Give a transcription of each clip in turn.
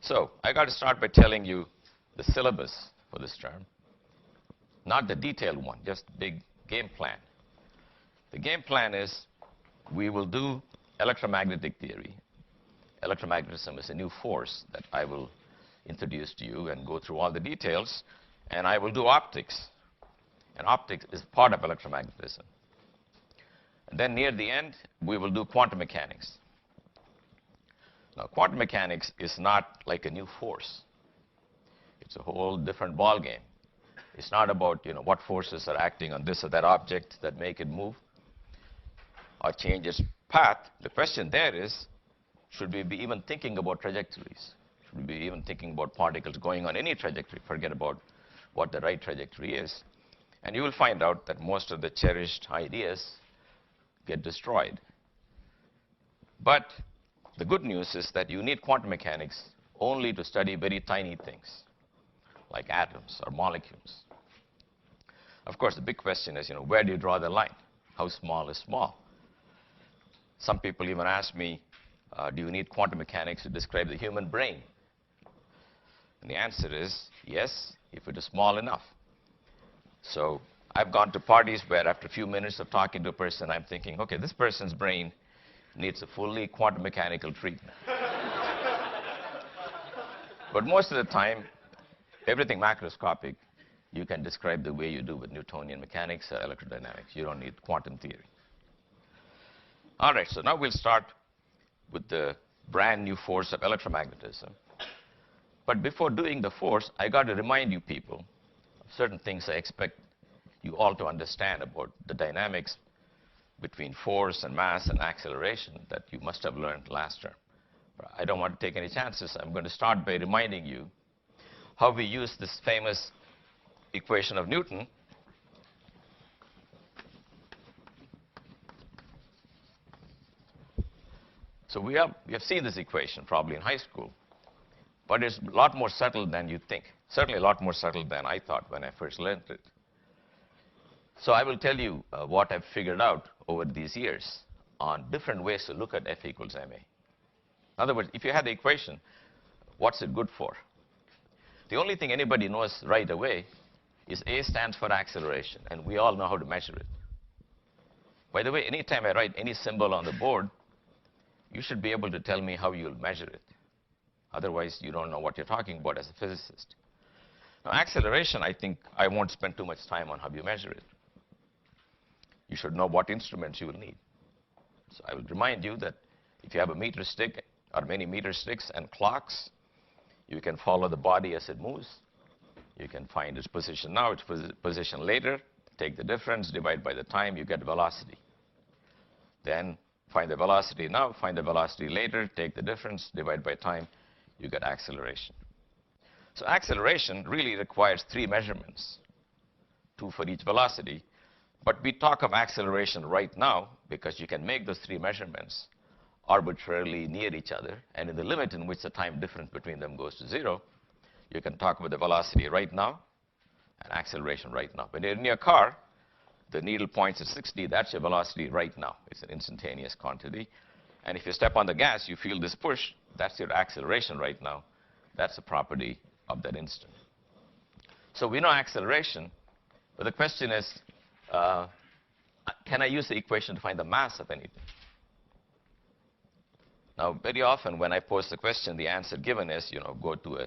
So I got to start by telling you the syllabus for this term. Not the detailed one, just big game plan. The game plan is we will do electromagnetic theory. Electromagnetism is a new force that I will introduce to you and go through all the details. And I will do optics. And optics is part of electromagnetism. And then near the end, we will do quantum mechanics. Now, quantum mechanics is not like a new force. It's a whole different ballgame. It's not about, what forces are acting on this or that object that make it move or change its path. The question there is, should we be even thinking about trajectories? Should we be even thinking about particles going on any trajectory? Forget about what the right trajectory is. And you will find out that most of the cherished ideas get destroyed. But the good news is that you need quantum mechanics only to study very tiny things, like atoms or molecules. Of course, the big question is, where do you draw the line? How small is small? Some people even ask me, do you need quantum mechanics to describe the human brain? And the answer is yes, if it is small enough. So I've gone to parties where after a few minutes of talking to a person, I'm thinking, okay, this person's brain needs a fully quantum mechanical treatment. But most of the time, everything macroscopic, you can describe the way you do with Newtonian mechanics or electrodynamics. You don't need quantum theory. All right, so now we'll start with the brand new force of electromagnetism. But before doing the force, I got to remind you people of certain things I expect you all to understand about the dynamics between force and mass and acceleration that you must have learned last term. But I don't want to take any chances. I'm going to start by reminding you how we use this famous equation of Newton. So we have seen this equation probably in high school, but it's a lot more subtle than you think. Certainly a lot more subtle than I thought when I first learned it. So I will tell you what I've figured out over these years on different ways to look at F equals ma. In other words, if you had the equation, what's it good for? The only thing anybody knows right away is A stands for acceleration, and we all know how to measure it. By the way, anytime I write any symbol on the board, you should be able to tell me how you'll measure it. Otherwise, you don't know what you're talking about as a physicist. Now, acceleration, I think I won't spend too much time on how you measure it. You should know what instruments you will need. So I will remind you that if you have a meter stick or many meter sticks and clocks, you can follow the body as it moves. You can find its position now, its position later, take the difference, divide by the time, you get velocity. Then find the velocity now, find the velocity later, take the difference, divide by time, you get acceleration. So acceleration really requires 3 measurements, 2 for each velocity. But we talk of acceleration right now because you can make those 3 measurements arbitrarily near each other. And in the limit in which the time difference between them goes to 0, you can talk about the velocity right now and acceleration right now. When you're in your car, the needle points at 60. That's your velocity right now. It's an instantaneous quantity. And if you step on the gas, you feel this push. That's your acceleration right now. That's a property of that instant. So we know acceleration. But the question is, can I use the equation to find the mass of anything? Now, very often when I pose the question, the answer given is, go to a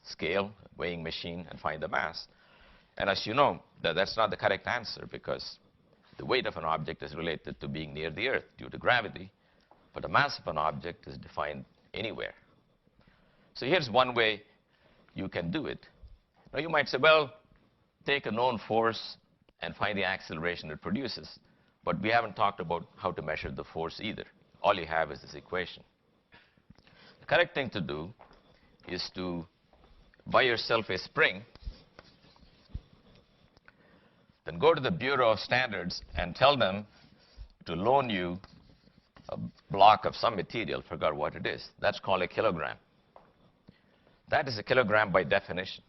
scale, weighing machine, and find the mass. And as you know, that's not the correct answer because the weight of an object is related to being near the Earth due to gravity, but the mass of an object is defined anywhere. So here's one way you can do it. Now, you might say, well, take a known force and find the acceleration it produces. But we haven't talked about how to measure the force either. All you have is this equation. The correct thing to do is to buy yourself a spring, then go to the Bureau of Standards and tell them to loan you a block of some material, forgot what it is. That's called a kilogram. That is a kilogram by definition.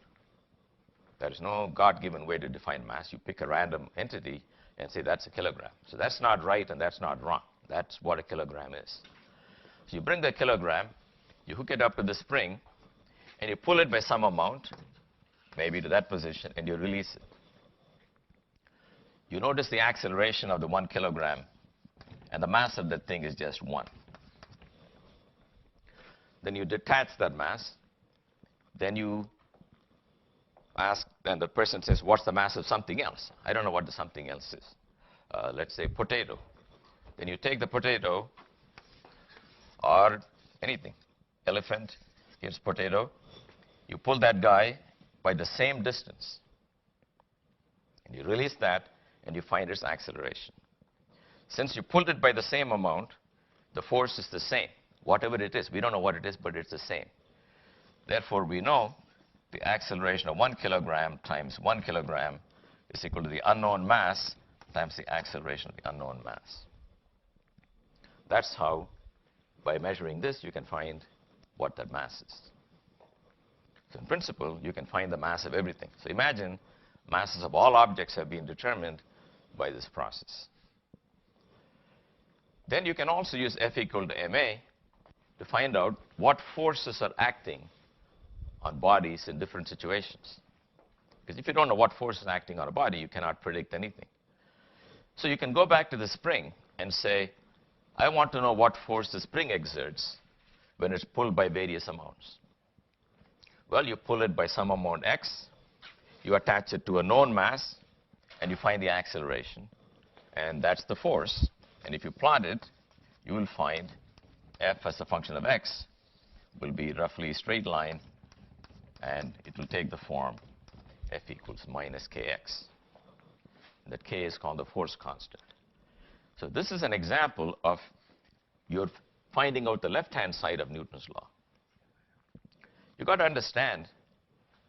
There is no God-given way to define mass. You pick a random entity and say that's a kilogram. So that's not right and that's not wrong. That's what a kilogram is. So you bring the kilogram, you hook it up to the spring, and you pull it by some amount, maybe to that position, and you release it. You notice the acceleration of the 1 kilogram, and the mass of that thing is just 1. Then you detach that mass. Then you ask, and the person says, what's the mass of something else? I don't know what the something else is. Let's say potato. Then you take the potato or anything, elephant, here's potato. You pull that guy by the same distance. And you release that, and you find its acceleration. Since you pulled it by the same amount, the force is the same. Whatever it is, we don't know what it is, but it's the same. Therefore, we know the acceleration of 1 kilogram times 1 kilogram is equal to the unknown mass times the acceleration of the unknown mass. That's how, by measuring this, you can find what that mass is. So in principle, you can find the mass of everything. So imagine masses of all objects have been determined by this process. Then you can also use F equal to ma to find out what forces are acting on bodies in different situations. Because if you don't know what force is acting on a body, you cannot predict anything. So you can go back to the spring and say, I want to know what force the spring exerts when it's pulled by various amounts. Well, you pull it by some amount x, you attach it to a known mass, and you find the acceleration. And that's the force. And if you plot it, you will find f as a function of x will be roughly a straight line, and it will take the form f equals minus kx. That k is called the force constant. So this is an example of you're finding out the left-hand side of Newton's law. You've got to understand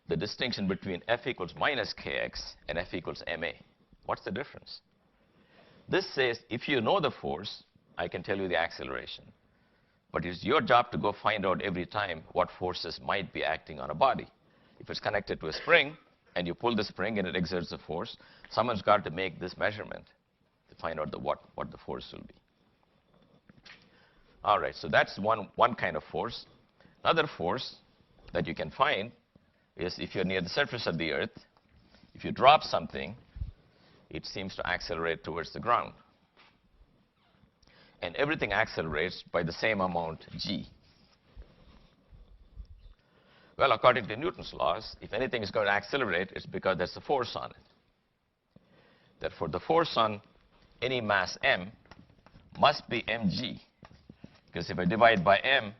the distinction between f equals minus kx and f equals ma. What's the difference? This says if you know the force, I can tell you the acceleration. But it's your job to go find out every time what forces might be acting on a body. If it's connected to a spring, and you pull the spring and it exerts a force, someone's got to make this measurement to find out what the force will be. All right, so that's one kind of force. Another force that you can find is if you're near the surface of the earth, if you drop something, it seems to accelerate towards the ground. And everything accelerates by the same amount, g. Well, according to Newton's laws, if anything is going to accelerate, it's because there's a force on it. Therefore, the force on any mass m must be mg, because if I divide by m,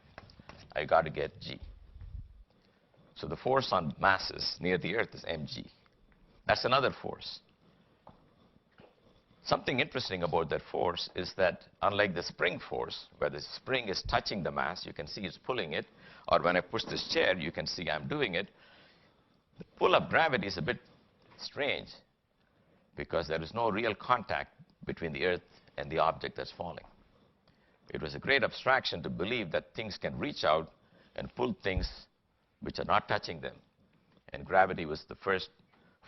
I got to get g. So the force on masses near the earth is mg. That's another force. Something interesting about that force is that unlike the spring force, where the spring is touching the mass, you can see it's pulling it, or when I push this chair, you can see I'm doing it. The pull of gravity is a bit strange because there is no real contact between the earth and the object that's falling. It was a great abstraction to believe that things can reach out and pull things which are not touching them. And gravity was the first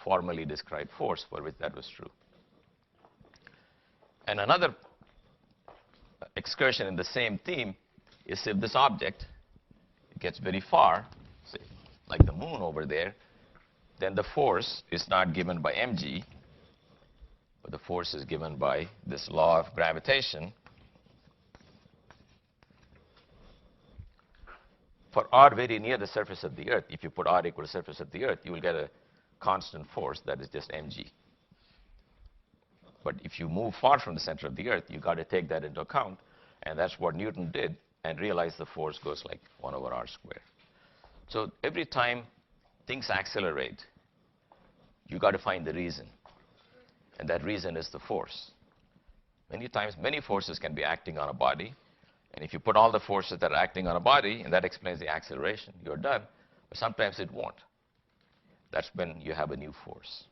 formally described force for which that was true. And another excursion in the same theme is if this object gets very far, say, like the moon over there, then the force is not given by mg, but the force is given by this law of gravitation. For r very near the surface of the earth, if you put r equal to the surface of the earth, you will get a constant force that is just mg. But if you move far from the center of the earth, you've got to take that into account, and that's what Newton did, and realized the force goes like 1 over r squared. So every time things accelerate, you've got to find the reason, and that reason is the force. Many times, many forces can be acting on a body, and if you put all the forces that are acting on a body, and that explains the acceleration, you're done, but sometimes it won't. That's when you have a new force.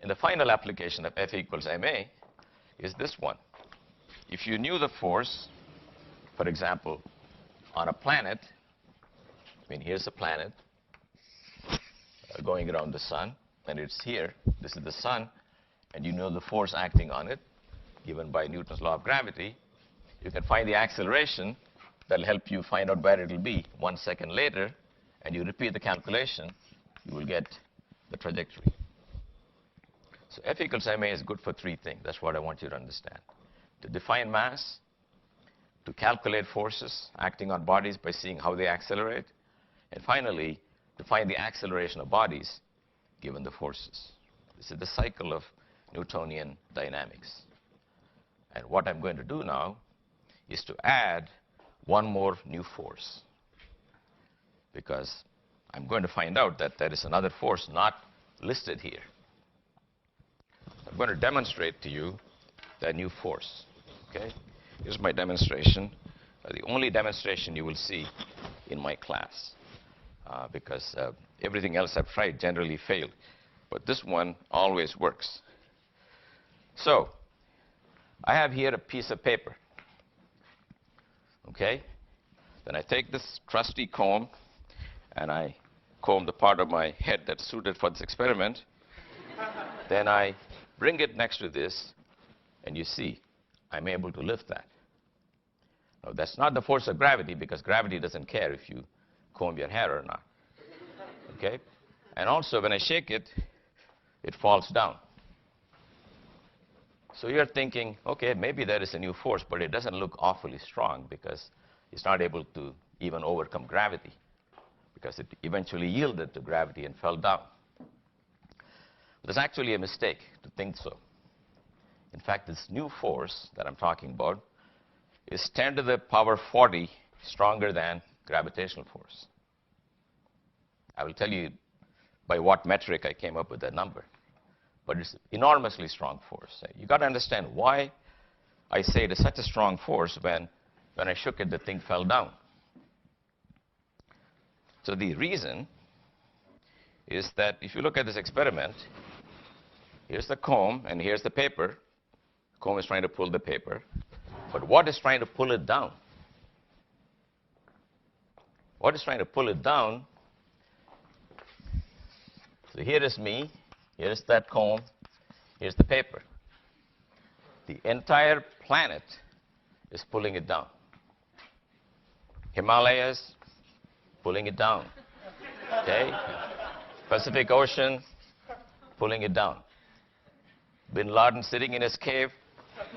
And the final application of F equals ma is this one. If you knew the force, for example, on a planet, I mean, here's a planet going around the sun, and it's here. This is the sun, and you know the force acting on it, given by Newton's law of gravity. You can find the acceleration that'll help you find out where it'll be 1 second later, and you repeat the calculation, you will get the trajectory. So F equals ma is good for three things. That's what I want you to understand. To define mass, to calculate forces acting on bodies by seeing how they accelerate, and finally, to find the acceleration of bodies given the forces. This is the cycle of Newtonian dynamics. And what I'm going to do now is to add one more new force, because I'm going to find out that there is another force not listed here. I'm going to demonstrate to you that new force. Okay? Here's my demonstration. The only demonstration you will see in my class, because everything else I've tried generally failed. But this one always works. So I have here a piece of paper. Okay? Then I take this trusty comb, and I comb the part of my head that's suited for this experiment. Then I bring it next to this, and you see, I'm able to lift that. Now, that's not the force of gravity, because gravity doesn't care if you comb your hair or not. Okay? And also, when I shake it, it falls down. So you're thinking, okay, maybe there is a new force, but it doesn't look awfully strong because it's not able to even overcome gravity, because it eventually yielded to gravity and fell down. There's actually a mistake to think so. In fact, this new force that I'm talking about is 10 to the power 40 stronger than gravitational force. I will tell you by what metric I came up with that number. But it's enormously strong force. You've got to understand why I say it is such a strong force when I shook it, the thing fell down. So the reason is that if you look at this experiment, here's the comb and here's the paper. The comb is trying to pull the paper. But what is trying to pull it down? What is trying to pull it down? So here is me. Here's that comb. Here's the paper. The entire planet is pulling it down. Himalayas, pulling it down. Okay? Pacific Ocean, pulling it down. Bin Laden sitting in his cave,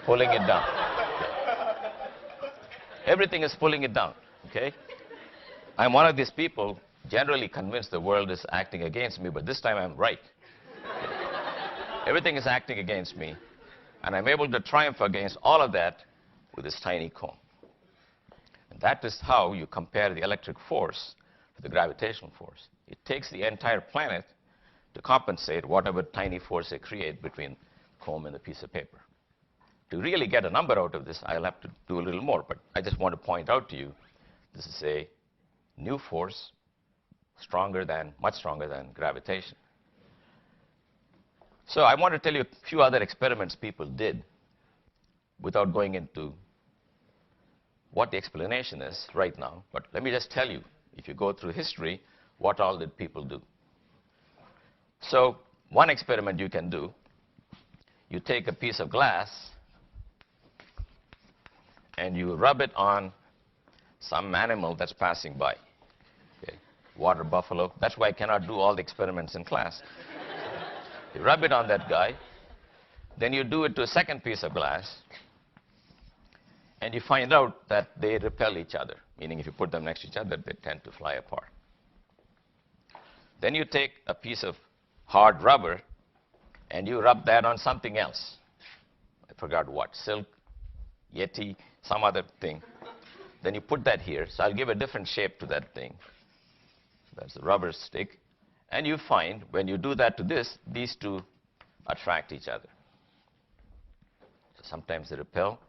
pulling it down. Everything is pulling it down. Okay? I'm one of these people generally convinced the world is acting against me, but this time I'm right. Everything is acting against me, and I'm able to triumph against all of that with this tiny comb. And that is how you compare the electric force to the gravitational force. It takes the entire planet to compensate whatever tiny force they create between the comb and the piece of paper. To really get a number out of this, I'll have to do a little more, but I just want to point out to you, this is a new force, much stronger than gravitation. So I want to tell you a few other experiments people did without going into what the explanation is right now. But let me just tell you, if you go through history, what all did people do? So one experiment you can do, you take a piece of glass and you rub it on some animal that's passing by. Okay. Water buffalo. That's why I cannot do all the experiments in class. You rub it on that guy, then you do it to a second piece of glass, and you find out that they repel each other, meaning if you put them next to each other, they tend to fly apart. Then you take a piece of hard rubber, and you rub that on something else. I forgot what, silk, yeti, some other thing. Then you put that here, so I'll give a different shape to that thing. That's the rubber stick. And you find, when you do that to this, these two attract each other. So sometimes they repel,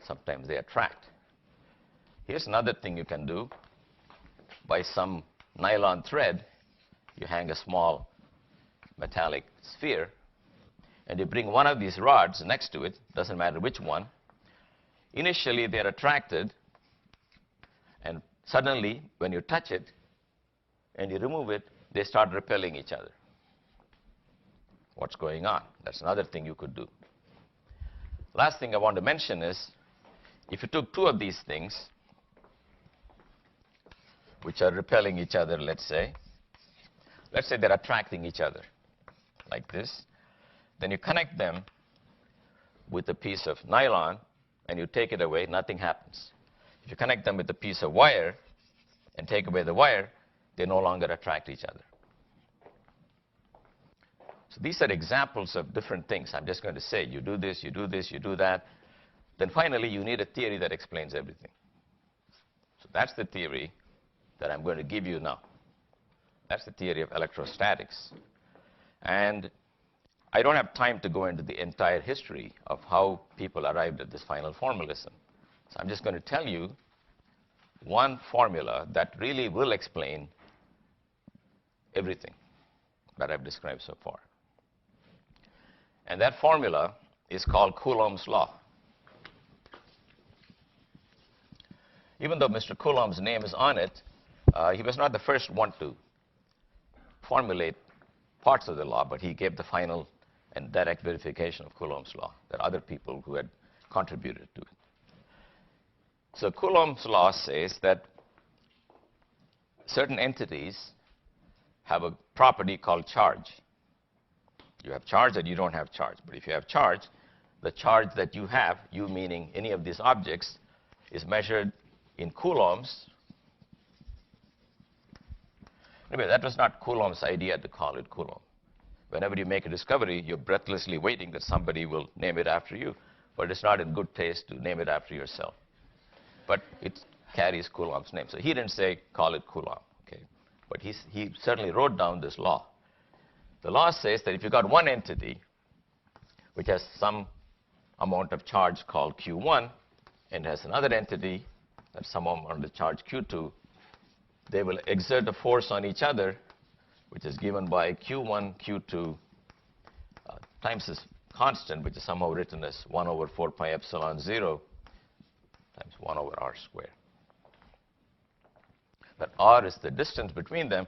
sometimes they attract. Here's another thing you can do. By some nylon thread, you hang a small metallic sphere, and you bring one of these rods next to it, doesn't matter which one. Initially, they're attracted, and suddenly, when you touch it and you remove it, they start repelling each other. What's going on? That's another thing you could do. Last thing I want to mention is, if you took two of these things which are repelling each other, let's say. Let's say they're attracting each other, like this. Then you connect them with a piece of nylon, and you take it away, nothing happens. If you connect them with a piece of wire and take away the wire, they no longer attract each other. So these are examples of different things. I'm just going to say, you do this, you do this, you do that. Then finally, you need a theory that explains everything. So that's the theory that I'm going to give you now. That's the theory of electrostatics. And I don't have time to go into the entire history of how people arrived at this final formalism. So I'm just going to tell you one formula that really will explain everything that I've described so far. And that formula is called Coulomb's law. Even though Mr. Coulomb's name is on it, he was not the first one to formulate parts of the law, but he gave the final and direct verification of Coulomb's law. There are other people who had contributed to it. So Coulomb's law says that certain entities have a property called charge. You have charge and you don't have charge. But if you have charge, the charge that you have, you meaning any of these objects, is measured in coulombs. Anyway, that was not Coulomb's idea to call it Coulomb. Whenever you make a discovery, you're breathlessly waiting that somebody will name it after you. But it's not in good taste to name it after yourself. But it carries Coulomb's name. So he didn't say, call it Coulomb. Okay? But he certainly wrote down this law. The law says that if you've got one entity which has some amount of charge called Q1 and has another entity that's some amount of charge Q2, they will exert a force on each other, which is given by Q1, Q2 times this constant, which is somehow written as 1 over 4 pi epsilon 0 times 1 over r squared. But r is the distance between them.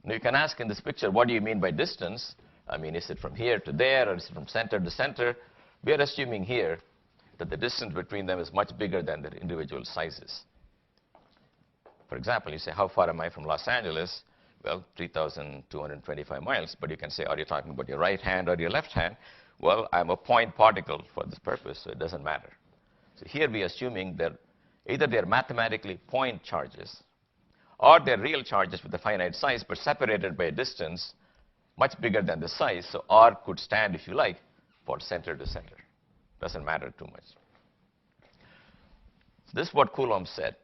Now you can ask in this picture, what do you mean by distance? I mean, is it from here to there, or is it from center to center? We are assuming here that the distance between them is much bigger than their individual sizes. For example, you say, how far am I from Los Angeles? Well, 3,225 miles. But you can say, are you talking about your right hand or your left hand? Well, I'm a point particle for this purpose, so it doesn't matter. So here we are assuming that either they're mathematically point charges, or they're real charges with a finite size, but separated by a distance much bigger than the size. So r could stand, if you like, for center to center. Doesn't matter too much. So this is what Coulomb said.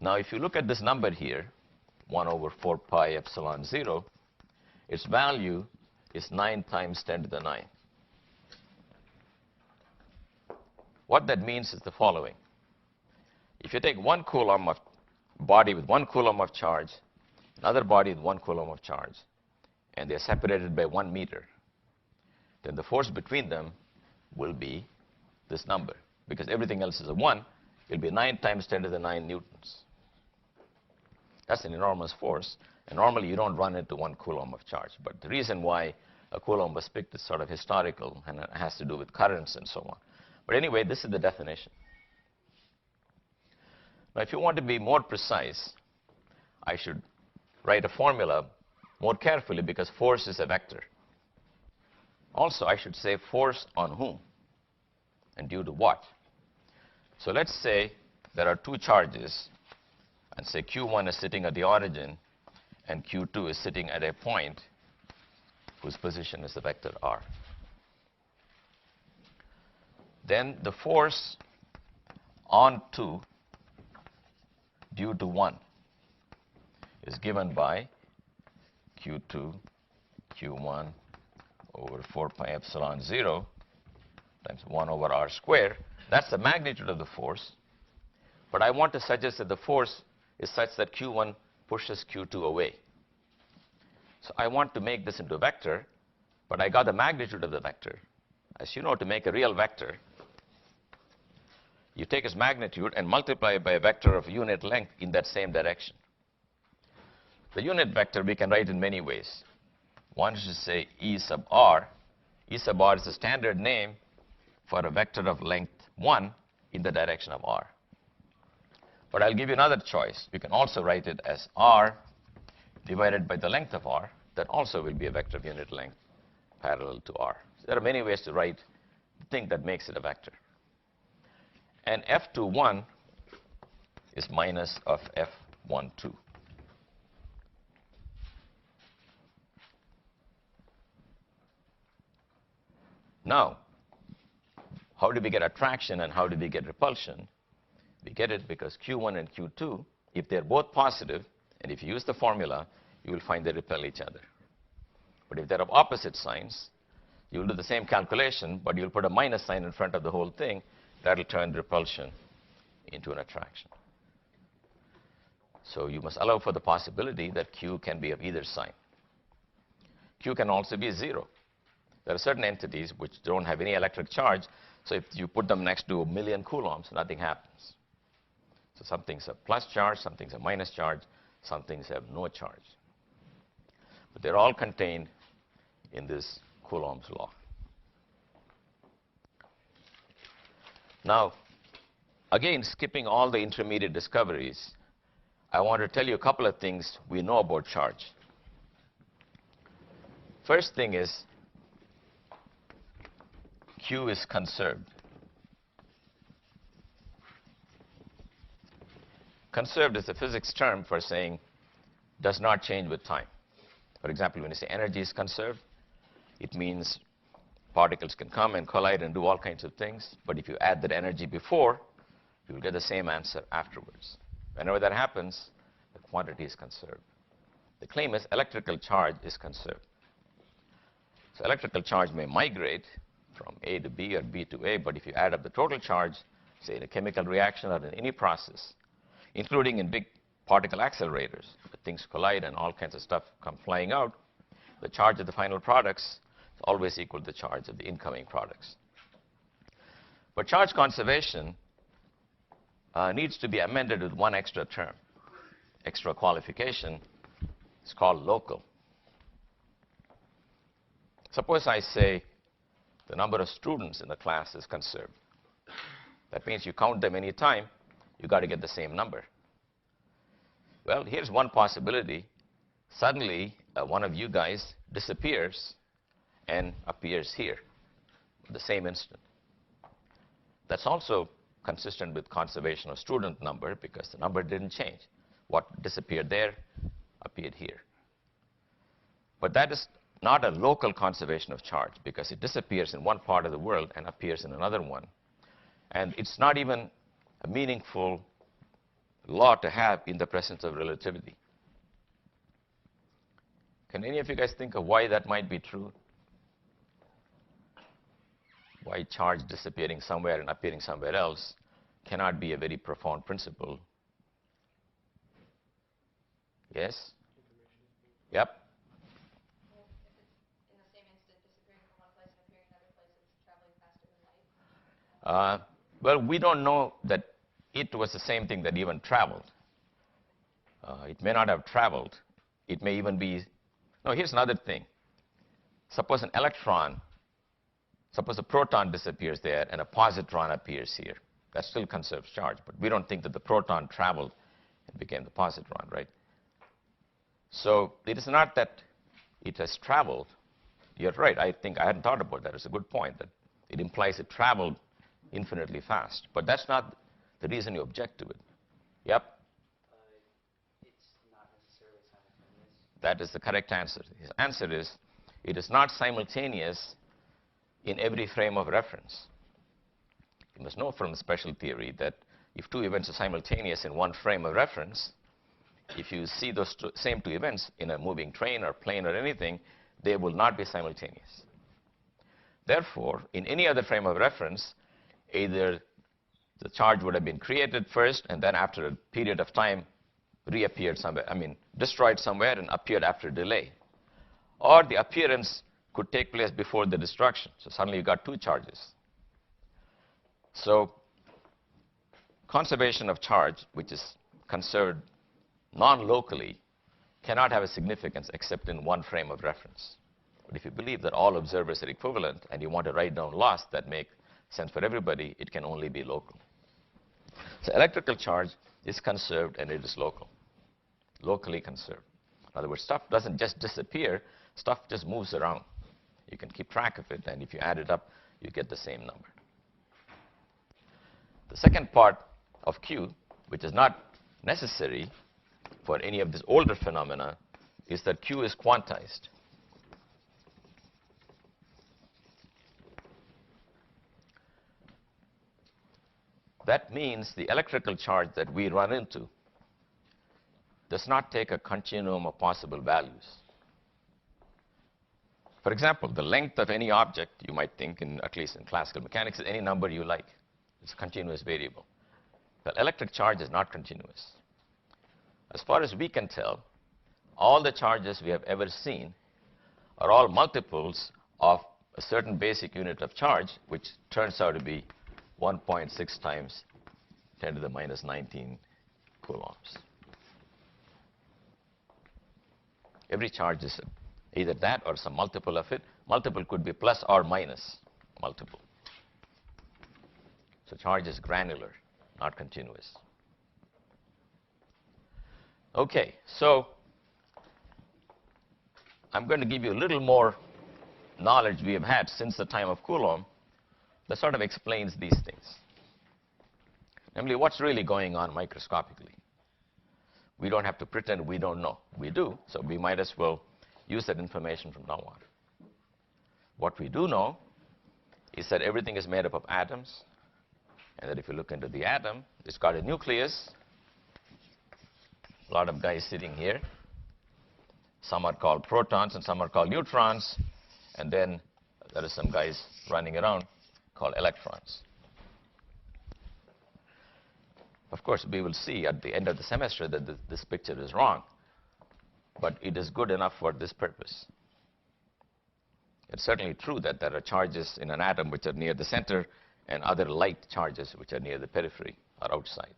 Now, if you look at this number here, 1 over 4 pi epsilon 0, its value is 9 times 10 to the 9. What that means is the following. If you take 1 coulomb of body with 1 coulomb of charge, another body with 1 coulomb of charge, and they're separated by 1 meter, then the force between them will be this number. Because everything else is a 1, it'll be 9 times 10 to the 9 newtons. That's an enormous force. And normally you don't run into 1 coulomb of charge. But the reason why a coulomb was picked is sort of historical, and it has to do with currents and so on. But anyway, this is the definition. Now, if you want to be more precise, I should write a formula more carefully, because force is a vector. Also, I should say force on whom and due to what. So let's say there are 2 charges, and say Q1 is sitting at the origin and Q2 is sitting at a point whose position is the vector r. Then the force on 2 due to 1 is given by Q2, Q1 over 4 pi epsilon 0 times 1 over r squared. That's the magnitude of the force. But I want to suggest that the force is such that Q1 pushes Q2 away. So I want to make this into a vector, but I got the magnitude of the vector. As you know, to make a real vector, you take its magnitude and multiply it by a vector of unit length in that same direction. The unit vector we can write in many ways. One is to say E sub r. E sub r is the standard name for a vector of length 1 in the direction of r. But I'll give you another choice. You can also write it as r divided by the length of r. That also will be a vector of unit length parallel to r. So there are many ways to write the thing that makes it a vector. And F21 is minus of F12. Now, how do we get attraction and how do we get repulsion? We get it because Q1 and Q2, if they're both positive, and if you use the formula, you will find they repel each other. But if they're of opposite signs, you'll do the same calculation, but you'll put a minus sign in front of the whole thing. That'll turn repulsion into an attraction. So you must allow for the possibility that Q can be of either sign. Q can also be 0. There are certain entities which don't have any electric charge, so if you put them next to 1,000,000 coulombs, nothing happens. So some things have plus charge, some things have minus charge, some things have no charge. But they're all contained in this Coulomb's law. Now, again, skipping all the intermediate discoveries, I want to tell you a couple of things we know about charge. First thing is, Q is conserved. Conserved is a physics term for saying does not change with time. For example, when you say energy is conserved, it means particles can come and collide and do all kinds of things, but if you add that energy before, you will get the same answer afterwards. Whenever that happens, the quantity is conserved. The claim is electrical charge is conserved. So electrical charge may migrate from A to B or B to A, but if you add up the total charge, say in a chemical reaction or in any process, including in big particle accelerators, where things collide and all kinds of stuff come flying out, the charge of the final products is always equal to the charge of the incoming products. But charge conservation needs to be amended with one extra term, extra qualification. It's called local. Suppose I say the number of students in the class is conserved. That means you count them any time, you got to get the same number. Well, here's one possibility. Suddenly, one of you guys disappears and appears here at the same instant. That's also consistent with conservation of student number because the number didn't change. What disappeared there appeared here. But that is not a local conservation of charge because it disappears in one part of the world and appears in another one. And it's not even a meaningful law to have in the presence of relativity. Can any of you guys think of why that might be true? Why charge disappearing somewhere and appearing somewhere else cannot be a very profound principle? Yes? Yep. Well, if it's in the same instant disappearing from one place and appearing in another place, it's traveling faster than light. Well, we don't know that it was the same thing that even traveled. It may not have traveled. It may even be. No, here's another thing. Suppose an electron, suppose a proton disappears there and a positron appears here. That still conserves charge, but we don't think that the proton traveled and became the positron, right? So it is not that it has traveled. You're right. I think I hadn't thought about that. It's a good point that it implies it traveled infinitely fast. But that's not the reason you object to it. Yep? It's not necessarily simultaneous. That is the correct answer. His answer is it is not simultaneous in every frame of reference. You must know from special theory that if two events are simultaneous in one frame of reference, if you see those same two events in a moving train or plane or anything, they will not be simultaneous. Therefore, in any other frame of reference, either the charge would have been created first and then after a period of time reappeared somewhere, destroyed somewhere and appeared after a delay. Or the appearance could take place before the destruction. So suddenly you got two charges. So conservation of charge, which is conserved non-locally, cannot have a significance except in one frame of reference. But if you believe that all observers are equivalent and you want to write down laws that make sense for everybody, it can only be local. So electrical charge is conserved and it is local, locally conserved. In other words, stuff doesn't just disappear, stuff just moves around. You can keep track of it, and if you add it up, you get the same number. The second part of Q, which is not necessary for any of these older phenomena, is that Q is quantized. That means the electrical charge that we run into does not take a continuum of possible values. For example, the length of any object, you might think, at least in classical mechanics, is any number you like. It's a continuous variable. The electric charge is not continuous. As far as we can tell, all the charges we have ever seen are all multiples of a certain basic unit of charge, which turns out to be 1.6 times 10 to the minus 19 coulombs. Every charge is either that or some multiple of it. Multiple could be plus or minus multiple. So charge is granular, not continuous. Okay, so I'm going to give you a little more knowledge we have had since the time of Coulomb that sort of explains these things. Namely, what's really going on microscopically. We don't have to pretend we don't know. We do, so we might as well use that information from now on. What we do know is that everything is made up of atoms, and that if you look into the atom, it's got a nucleus. A lot of guys sitting here. Some are called protons and some are called neutrons, and then there are some guys running around called electrons. Of course, we will see at the end of the semester that this picture is wrong, but it is good enough for this purpose. It's certainly true that there are charges in an atom which are near the center and other light charges which are near the periphery or outside.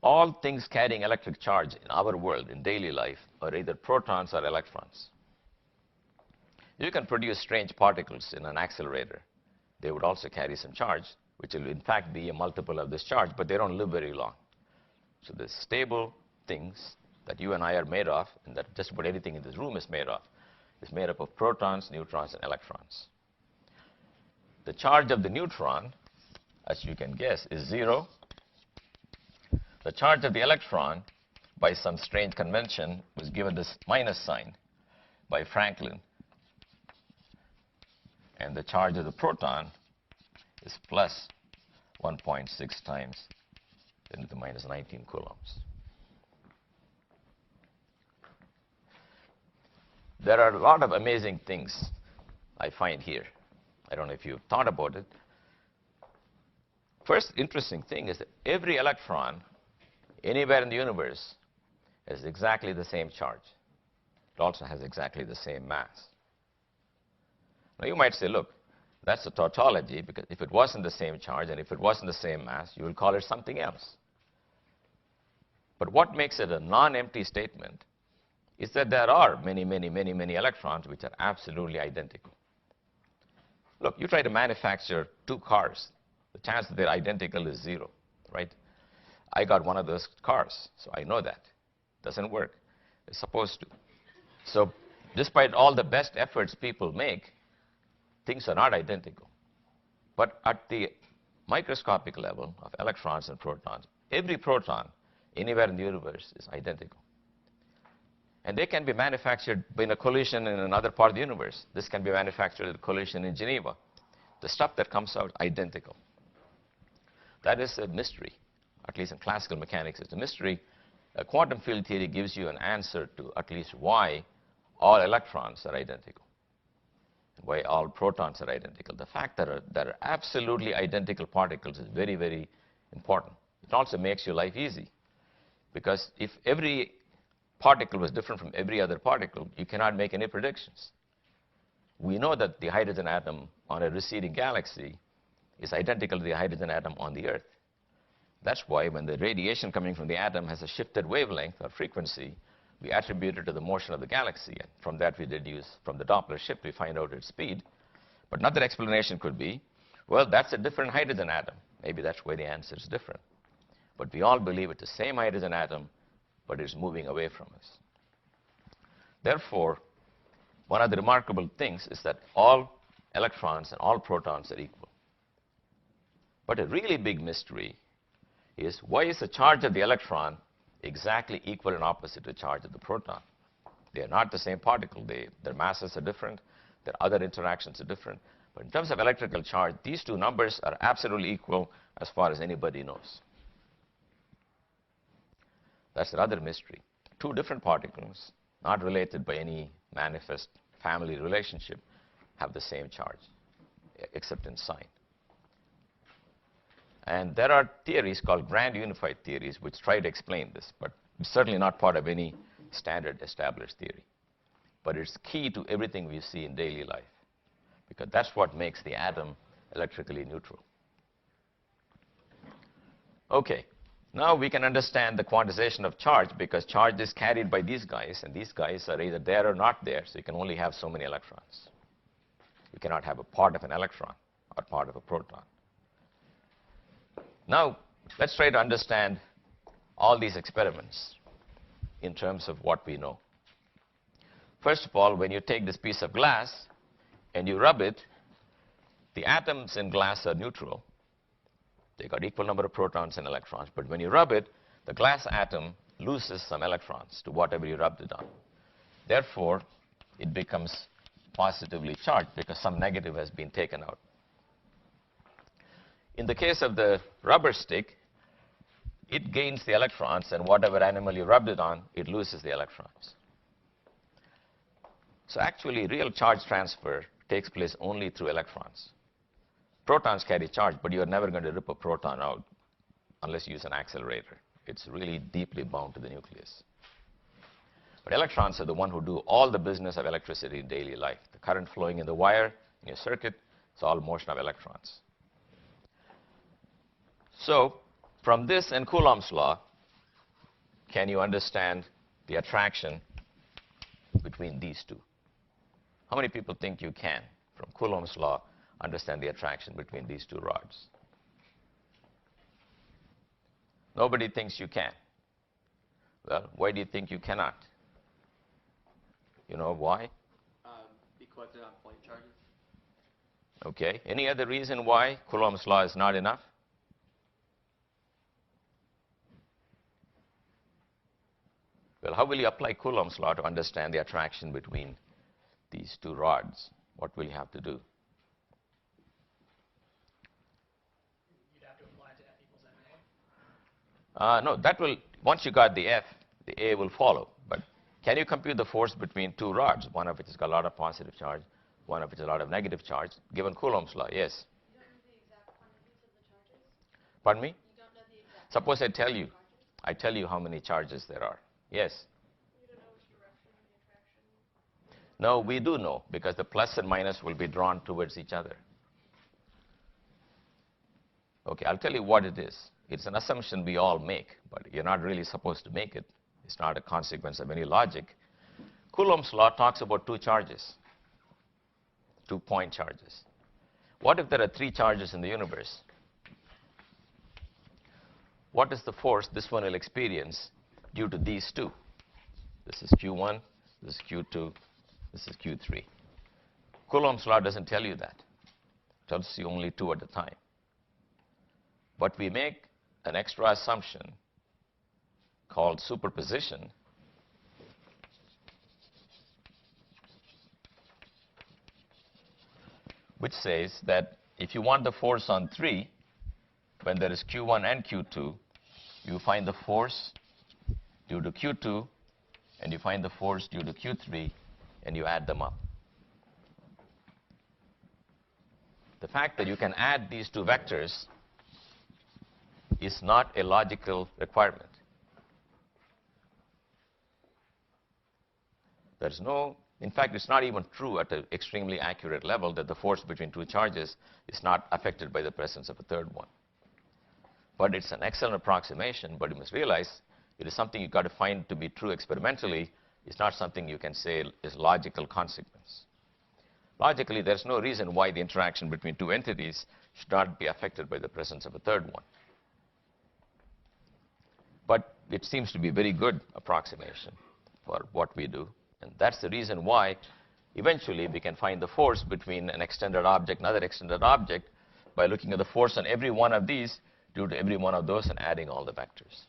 All things carrying electric charge in our world, in daily life, are either protons or electrons. You can produce strange particles in an accelerator. They would also carry some charge, which will in fact be a multiple of this charge, but they don't live very long. So the stable things that you and I are made of, and that just about anything in this room is made up of protons, neutrons, and electrons. The charge of the neutron, as you can guess, is 0. The charge of the electron, by some strange convention, was given this minus sign by Franklin. And the charge of the proton is plus 1.6 times 10 to the minus 19 coulombs. There are a lot of amazing things I find here. I don't know if you've thought about it. First interesting thing is that every electron anywhere in the universe has exactly the same charge. It also has exactly the same mass. Now you might say, look, that's a tautology, because if it wasn't the same charge and if it wasn't the same mass, you will call it something else. But what makes it a non-empty statement is that there are many, many, many, many electrons which are absolutely identical. Look, you try to manufacture 2 cars. The chance that they're identical is 0, right? I got one of those cars, so I know that. Doesn't work. It's supposed to. So despite all the best efforts people make, things are not identical. But at the microscopic level of electrons and protons, every proton anywhere in the universe is identical. And they can be manufactured in a collision in another part of the universe. This can be manufactured in a collision in Geneva. The stuff that comes out, identical. That is a mystery. At least in classical mechanics, it's a mystery. Quantum field theory gives you an answer to at least why all electrons are identical, why all protons are identical. The fact that there are absolutely identical particles is very, very important. It also makes your life easy, because if every particle was different from every other particle, you cannot make any predictions. We know that the hydrogen atom on a receding galaxy is identical to the hydrogen atom on the Earth. That's why when the radiation coming from the atom has a shifted wavelength or frequency, we attribute it to the motion of the galaxy. And from that we deduce, from the Doppler shift, we find out its speed. But another explanation could be, well, that's a different hydrogen atom. Maybe that's why the answer is different. But we all believe it's the same hydrogen atom, but it's moving away from us. Therefore, one of the remarkable things is that all electrons and all protons are equal. But a really big mystery is, why is the charge of the electron exactly equal and opposite to the charge of the proton? They are not the same particle. Their masses are different. Their other interactions are different. But in terms of electrical charge, these two numbers are absolutely equal as far as anybody knows. That's another mystery. Two different particles, not related by any manifest family relationship, have the same charge, except in sign. And there are theories called grand unified theories which try to explain this, but it's certainly not part of any standard established theory. But it's key to everything we see in daily life, because that's what makes the atom electrically neutral. Okay, now we can understand the quantization of charge, because charge is carried by these guys, and these guys are either there or not there, so you can only have so many electrons. You cannot have a part of an electron or part of a proton. Now, let's try to understand all these experiments in terms of what we know. First of all, when you take this piece of glass and you rub it, the atoms in glass are neutral. They got equal number of protons and electrons. But when you rub it, the glass atom loses some electrons to whatever you rubbed it on. Therefore, it becomes positively charged because some negative has been taken out. In the case of the rubber stick, it gains the electrons, and whatever animal you rubbed it on, it loses the electrons. So actually, real charge transfer takes place only through electrons. Protons carry charge, but you're never going to rip a proton out unless you use an accelerator. It's really deeply bound to the nucleus. But electrons are the one who do all the business of electricity in daily life. The current flowing in the wire, in your circuit, it's all motion of electrons. So, from this and Coulomb's law, can you understand the attraction between these two? How many people think you can, from Coulomb's law, understand the attraction between these two rods? Nobody thinks you can. Well, why do you think you cannot? You know why? Because they're on point charges. Okay. Any other reason why Coulomb's law is not enough? Well, how will you apply Coulomb's law to understand the attraction between these two rods? What will you have to do? You'd have to apply to F equals ma? No, that will, once you got the F, the A will follow. But can you compute the force between two rods, one of which has got a lot of positive charge, one of which has a lot of negative charge, given Coulomb's law? Yes. You don't know the exact quantities of the charges? Pardon me? You don't know the exact Suppose I tell you, charges? I tell you how many charges there are. Yes. You don't know which direction the attraction. No, we do know, because the plus and minus will be drawn towards each other. Okay, I'll tell you what it is. It's an assumption we all make, but you're not really supposed to make it. It's not a consequence of any logic. Coulomb's law talks about two charges, 2-point charges. What if there are 3 charges in the universe? What is the force this one will experience due to these two? This is Q1, this is Q2, this is Q3. Coulomb's law doesn't tell you that. It tells you only 2 at a time. But we make an extra assumption called superposition, which says that if you want the force on 3, when there is Q1 and Q2, you find the force due to Q2, and you find the force due to Q3, and you add them up. The fact that you can add these two vectors is not a logical requirement. There's no, in fact, it's not even true at an extremely accurate level that the force between two charges is not affected by the presence of a third one. But it's an excellent approximation, but you must realize it is something you've got to find to be true experimentally. It's not something you can say is logical consequence. Logically, there's no reason why the interaction between two entities should not be affected by the presence of a third one. But it seems to be a very good approximation for what we do. And that's the reason why eventually we can find the force between an extended object and another extended object by looking at the force on every one of these due to every one of those and adding all the vectors.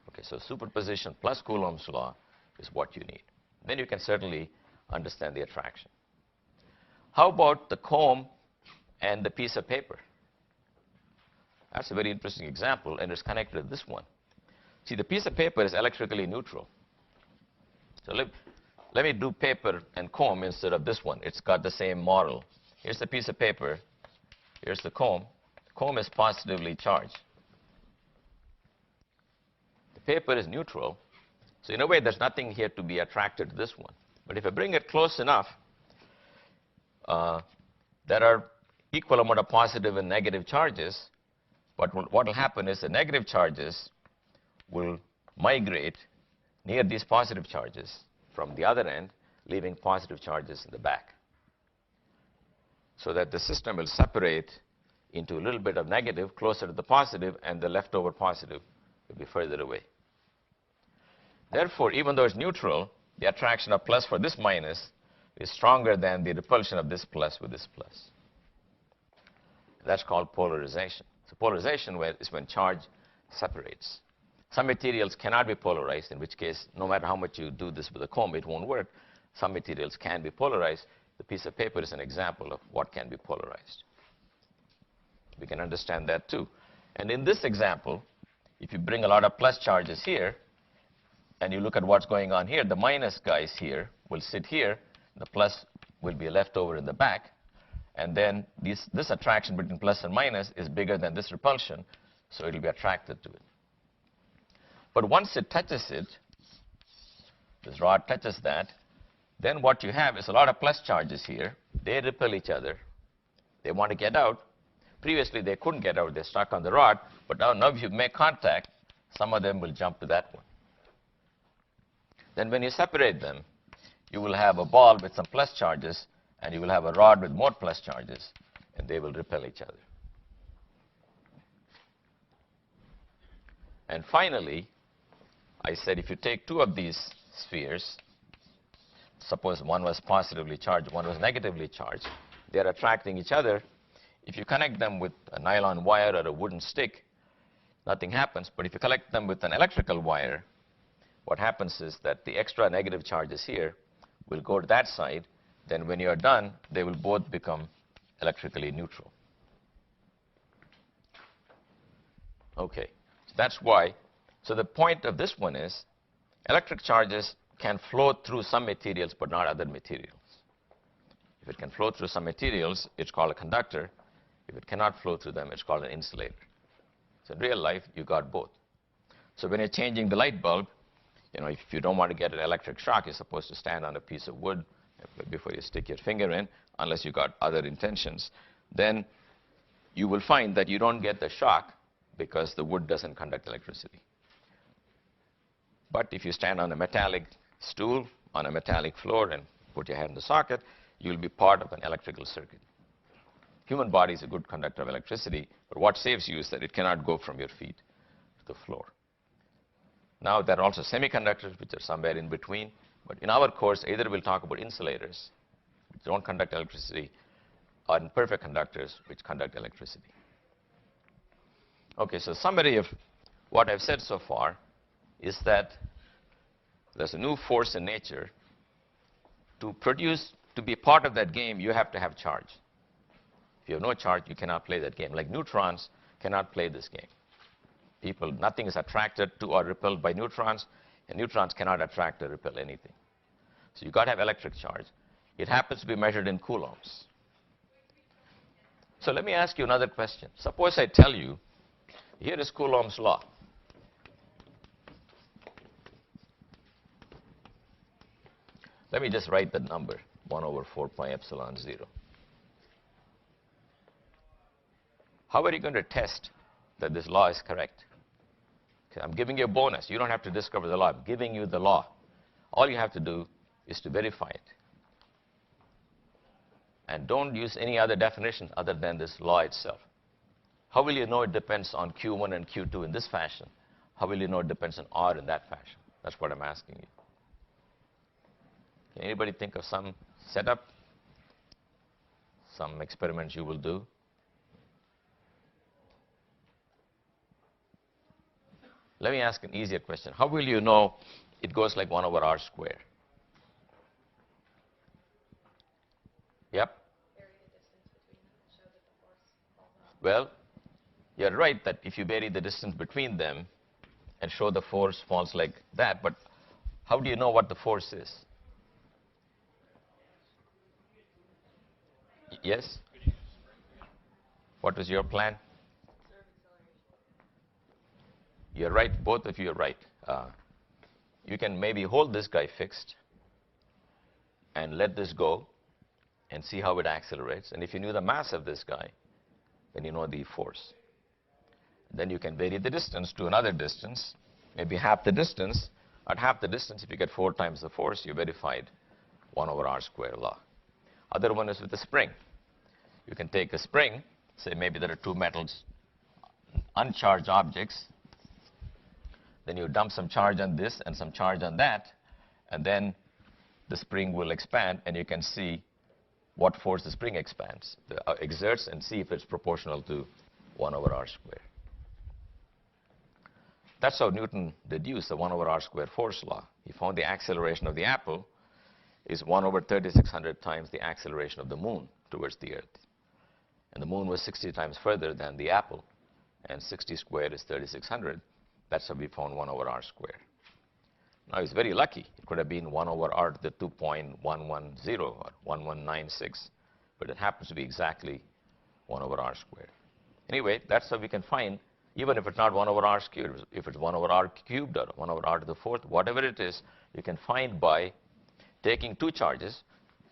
Okay, so superposition plus Coulomb's law is what you need. Then you can certainly understand the attraction. How about the comb and the piece of paper? That's a very interesting example, and it's connected to this one. See, the piece of paper is electrically neutral. So let me do paper and comb instead of this one. It's got the same model. Here's the piece of paper. Here's the comb. The comb is positively charged. The paper is neutral. So in a way, there's nothing here to be attracted to this one. But if I bring it close enough, there are equal amount of positive and negative charges. But what will happen is the negative charges will migrate near these positive charges from the other end, leaving positive charges in the back. So that the system will separate into a little bit of negative closer to the positive, and the leftover positive will be further away. Therefore, even though it's neutral, the attraction of plus for this minus is stronger than the repulsion of this plus with this plus. That's called polarization. So polarization is when charge separates. Some materials cannot be polarized, in which case, no matter how much you do this with a comb, it won't work. Some materials can be polarized. The piece of paper is an example of what can be polarized. We can understand that too. And in this example, if you bring a lot of plus charges here, and you look at what's going on here, the minus guys here will sit here, the plus will be left over in the back, and then this attraction between plus and minus is bigger than this repulsion, so it will be attracted to it. But once it touches it, this rod touches that, then what you have is a lot of plus charges here. They repel each other. They want to get out. Previously, they couldn't get out. They're stuck on the rod. But now if you make contact, some of them will jump to that one. Then when you separate them, you will have a ball with some plus charges, and you will have a rod with more plus charges, and they will repel each other. And finally, I said if you take two of these spheres, suppose one was positively charged, one was negatively charged, they are attracting each other. If you connect them with a nylon wire or a wooden stick, nothing happens. But if you connect them with an electrical wire, what happens is that the extra negative charges here will go to that side. Then when you're done, they will both become electrically neutral. Okay, so that's why. So the point of this one is electric charges can flow through some materials but not other materials. If it can flow through some materials, it's called a conductor. If it cannot flow through them, it's called an insulator. So in real life, you got both. So when you're changing the light bulb, you know, if you don't want to get an electric shock, you're supposed to stand on a piece of wood before you stick your finger in, unless you got other intentions. Then you will find that you don't get the shock because the wood doesn't conduct electricity. But if you stand on a metallic stool on a metallic floor and put your head in the socket, you'll be part of an electrical circuit. Human body is a good conductor of electricity, but what saves you is that it cannot go from your feet to the floor. Now, there are also semiconductors, which are somewhere in between. But in our course, either we'll talk about insulators, which don't conduct electricity, or imperfect conductors, which conduct electricity. Okay, so summary of what I've said so far is that there's a new force in nature. To be part of that game, you have to have charge. If you have no charge, you cannot play that game. Like neutrons cannot play this game. Nothing is attracted to or repelled by neutrons, and neutrons cannot attract or repel anything. So you've got to have electric charge. It happens to be measured in coulombs. So let me ask you another question. Suppose I tell you, here is Coulomb's law. Let me just write the number, 1 over 4 pi epsilon 0. How are you going to test that this law is correct? Okay, I'm giving you a bonus. You don't have to discover the law. I'm giving you the law. All you have to do is to verify it. And don't use any other definition other than this law itself. How will you know it depends on Q1 and Q2 in this fashion? How will you know it depends on R in that fashion? That's what I'm asking you. Can anybody think of some setup? Some experiments you will do? Let me ask an easier question. How will you know it goes like 1 over R squared? Yep. Vary the distance between them and show that the force falls off. Well, you're right that if you vary the distance between them and show the force falls like that, but how do you know what the force is? Yes? What was your plan? You're right, both of you are right. You can maybe hold this guy fixed and let this go and see how it accelerates. And if you knew the mass of this guy, then you know the force. Then you can vary the distance to another distance, maybe half the distance. At half the distance, if you get 4 times the force, you verified 1 over R squared law. Other one is with a spring. You can take a spring, say maybe there are 2 metals, uncharged objects. Then you dump some charge on this and some charge on that, and then the spring will expand, and you can see what force the spring exerts, and see if it's proportional to 1 over R squared. That's how Newton deduced the 1 over R squared force law. He found the acceleration of the apple is 1 over 3,600 times the acceleration of the moon towards the Earth. And the moon was 60 times further than the apple, and 60 squared is 3,600. That's how we found 1 over R squared. Now, he's very lucky. It could have been 1 over R to the 2.110 or 1196, but it happens to be exactly 1 over R squared. Anyway, that's how we can find, even if it's not 1 over R squared, if it's 1 over R cubed or 1 over R to the 4th, whatever it is, you can find by taking 2 charges.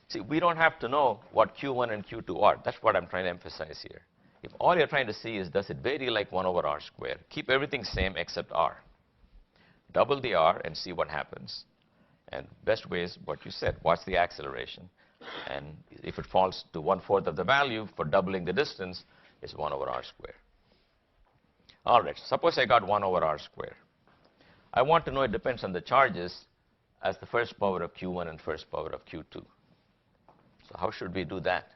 See, we don't have to know what Q1 and Q2 are. That's what I'm trying to emphasize here. If all you're trying to see is, does it vary like 1 over R squared? Keep everything same except R. Double the R and see what happens. And best way is what you said. Watch the acceleration. And if it falls to 1/4 of the value for doubling the distance, it's 1 over R squared. All right, suppose I got 1 over R squared. I want to know it depends on the charges as the first power of Q1 and first power of Q2. So how should we do that?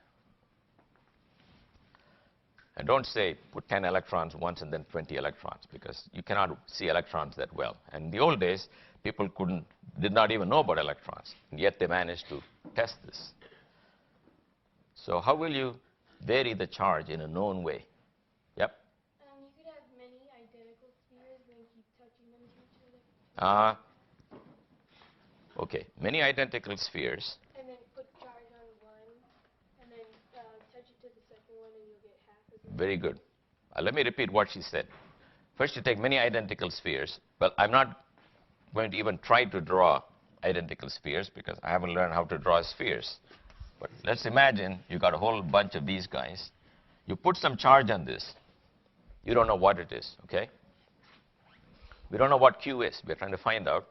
And don't say put 10 electrons once and then 20 electrons, because you cannot see electrons that well. And in the old days, people did not even know about electrons, and yet they managed to test this. So how will you vary the charge in a known way? Yep? You could have many identical spheres and then keep touching them to each other. Okay, many identical spheres. And then put charge on one, and then touch it to the second one, and you'll get half of it. Very good. Let me repeat what she said. First, you take many identical spheres. Well, I'm not going to even try to draw identical spheres because I haven't learned how to draw spheres. But let's imagine you got a whole bunch of these guys. You put some charge on this. You don't know what it is, okay? We don't know what Q is. We're trying to find out.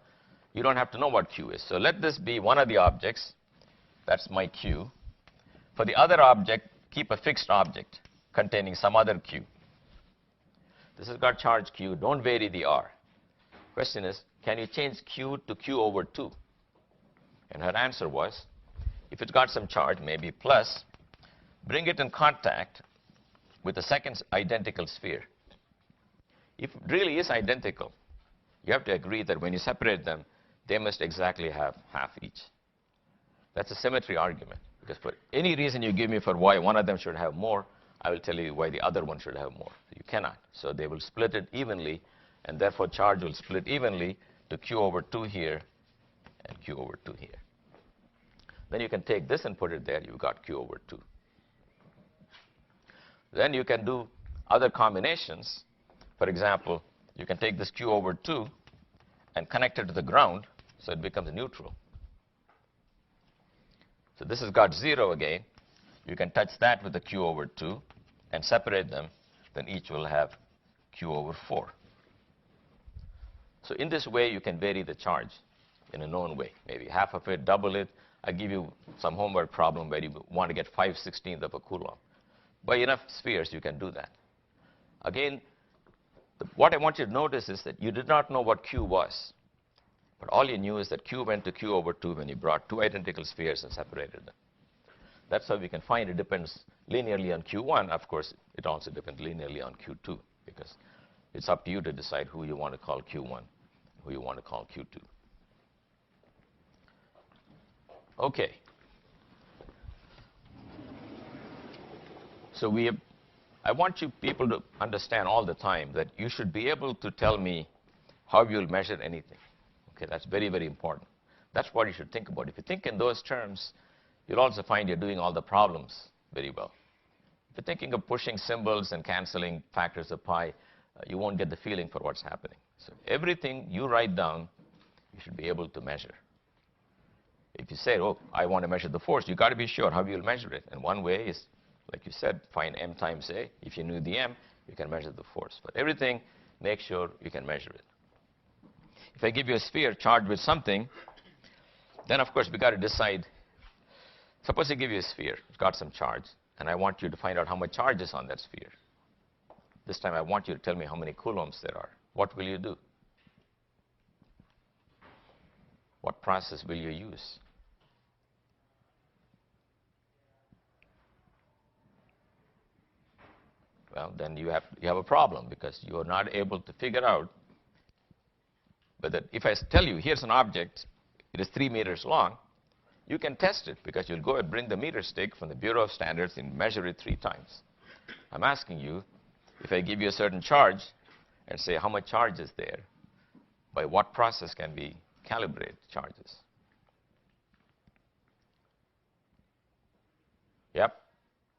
You don't have to know what Q is. So let this be one of the objects. That's my Q. For the other object, keep a fixed object containing some other Q. This has got charge Q. Don't vary the R. Question is, can you change Q to Q over 2? And her answer was, if it's got some charge, maybe plus, bring it in contact with the second identical sphere. If it really is identical, you have to agree that when you separate them, they must exactly have half each. That's a symmetry argument, because for any reason you give me for why one of them should have more, I will tell you why the other one should have more. You cannot. So they will split it evenly, and therefore charge will split evenly to Q over 2 here and Q over 2 here. Then you can take this and put it there. You've got Q over 2. Then you can do other combinations. For example, you can take this Q over 2 and connect it to the ground, so it becomes neutral. So this has got 0 again. You can touch that with the Q over 2 and separate them. Then each will have Q over 4. So in this way, you can vary the charge in a known way. Maybe half of it, double it. I give you some homework problem where you want to get 5/16 of a coulomb. By enough spheres, you can do that. Again, what I want you to notice is that you did not know what Q was. But all you knew is that Q went to Q over 2 when you brought two identical spheres and separated them. That's how we can find it depends linearly on Q1. Of course, it also depends linearly on Q2, because it's up to you to decide who you want to call Q1, who you want to call Q2. Okay. So I want you people to understand all the time that you should be able to tell me how you'll measure anything. Okay, that's very, very important. That's what you should think about. If you think in those terms, you'll also find you're doing all the problems very well. If you're thinking of pushing symbols and canceling factors of pi, you won't get the feeling for what's happening. So everything you write down, you should be able to measure. If you say, oh, I want to measure the force, you've got to be sure how you'll measure it. And one way is, like you said, find m times a. If you knew the m, you can measure the force. But everything, make sure you can measure it. If I give you a sphere charged with something, then of course we got to decide. Suppose I give you a sphere, it's got some charge, and I want you to find out how much charge is on that sphere. This time I want you to tell me how many coulombs there are. What will you do? What process will you use? Well, then you have a problem, because you are not able to figure out whether, if I tell you here's an object, it is 3 meters long, you can test it, because you'll go and bring the meter stick from the Bureau of Standards and measure it 3 times. I'm asking you, if I give you a certain charge and say how much charge is there, by what process can we calibrate charges? Yep.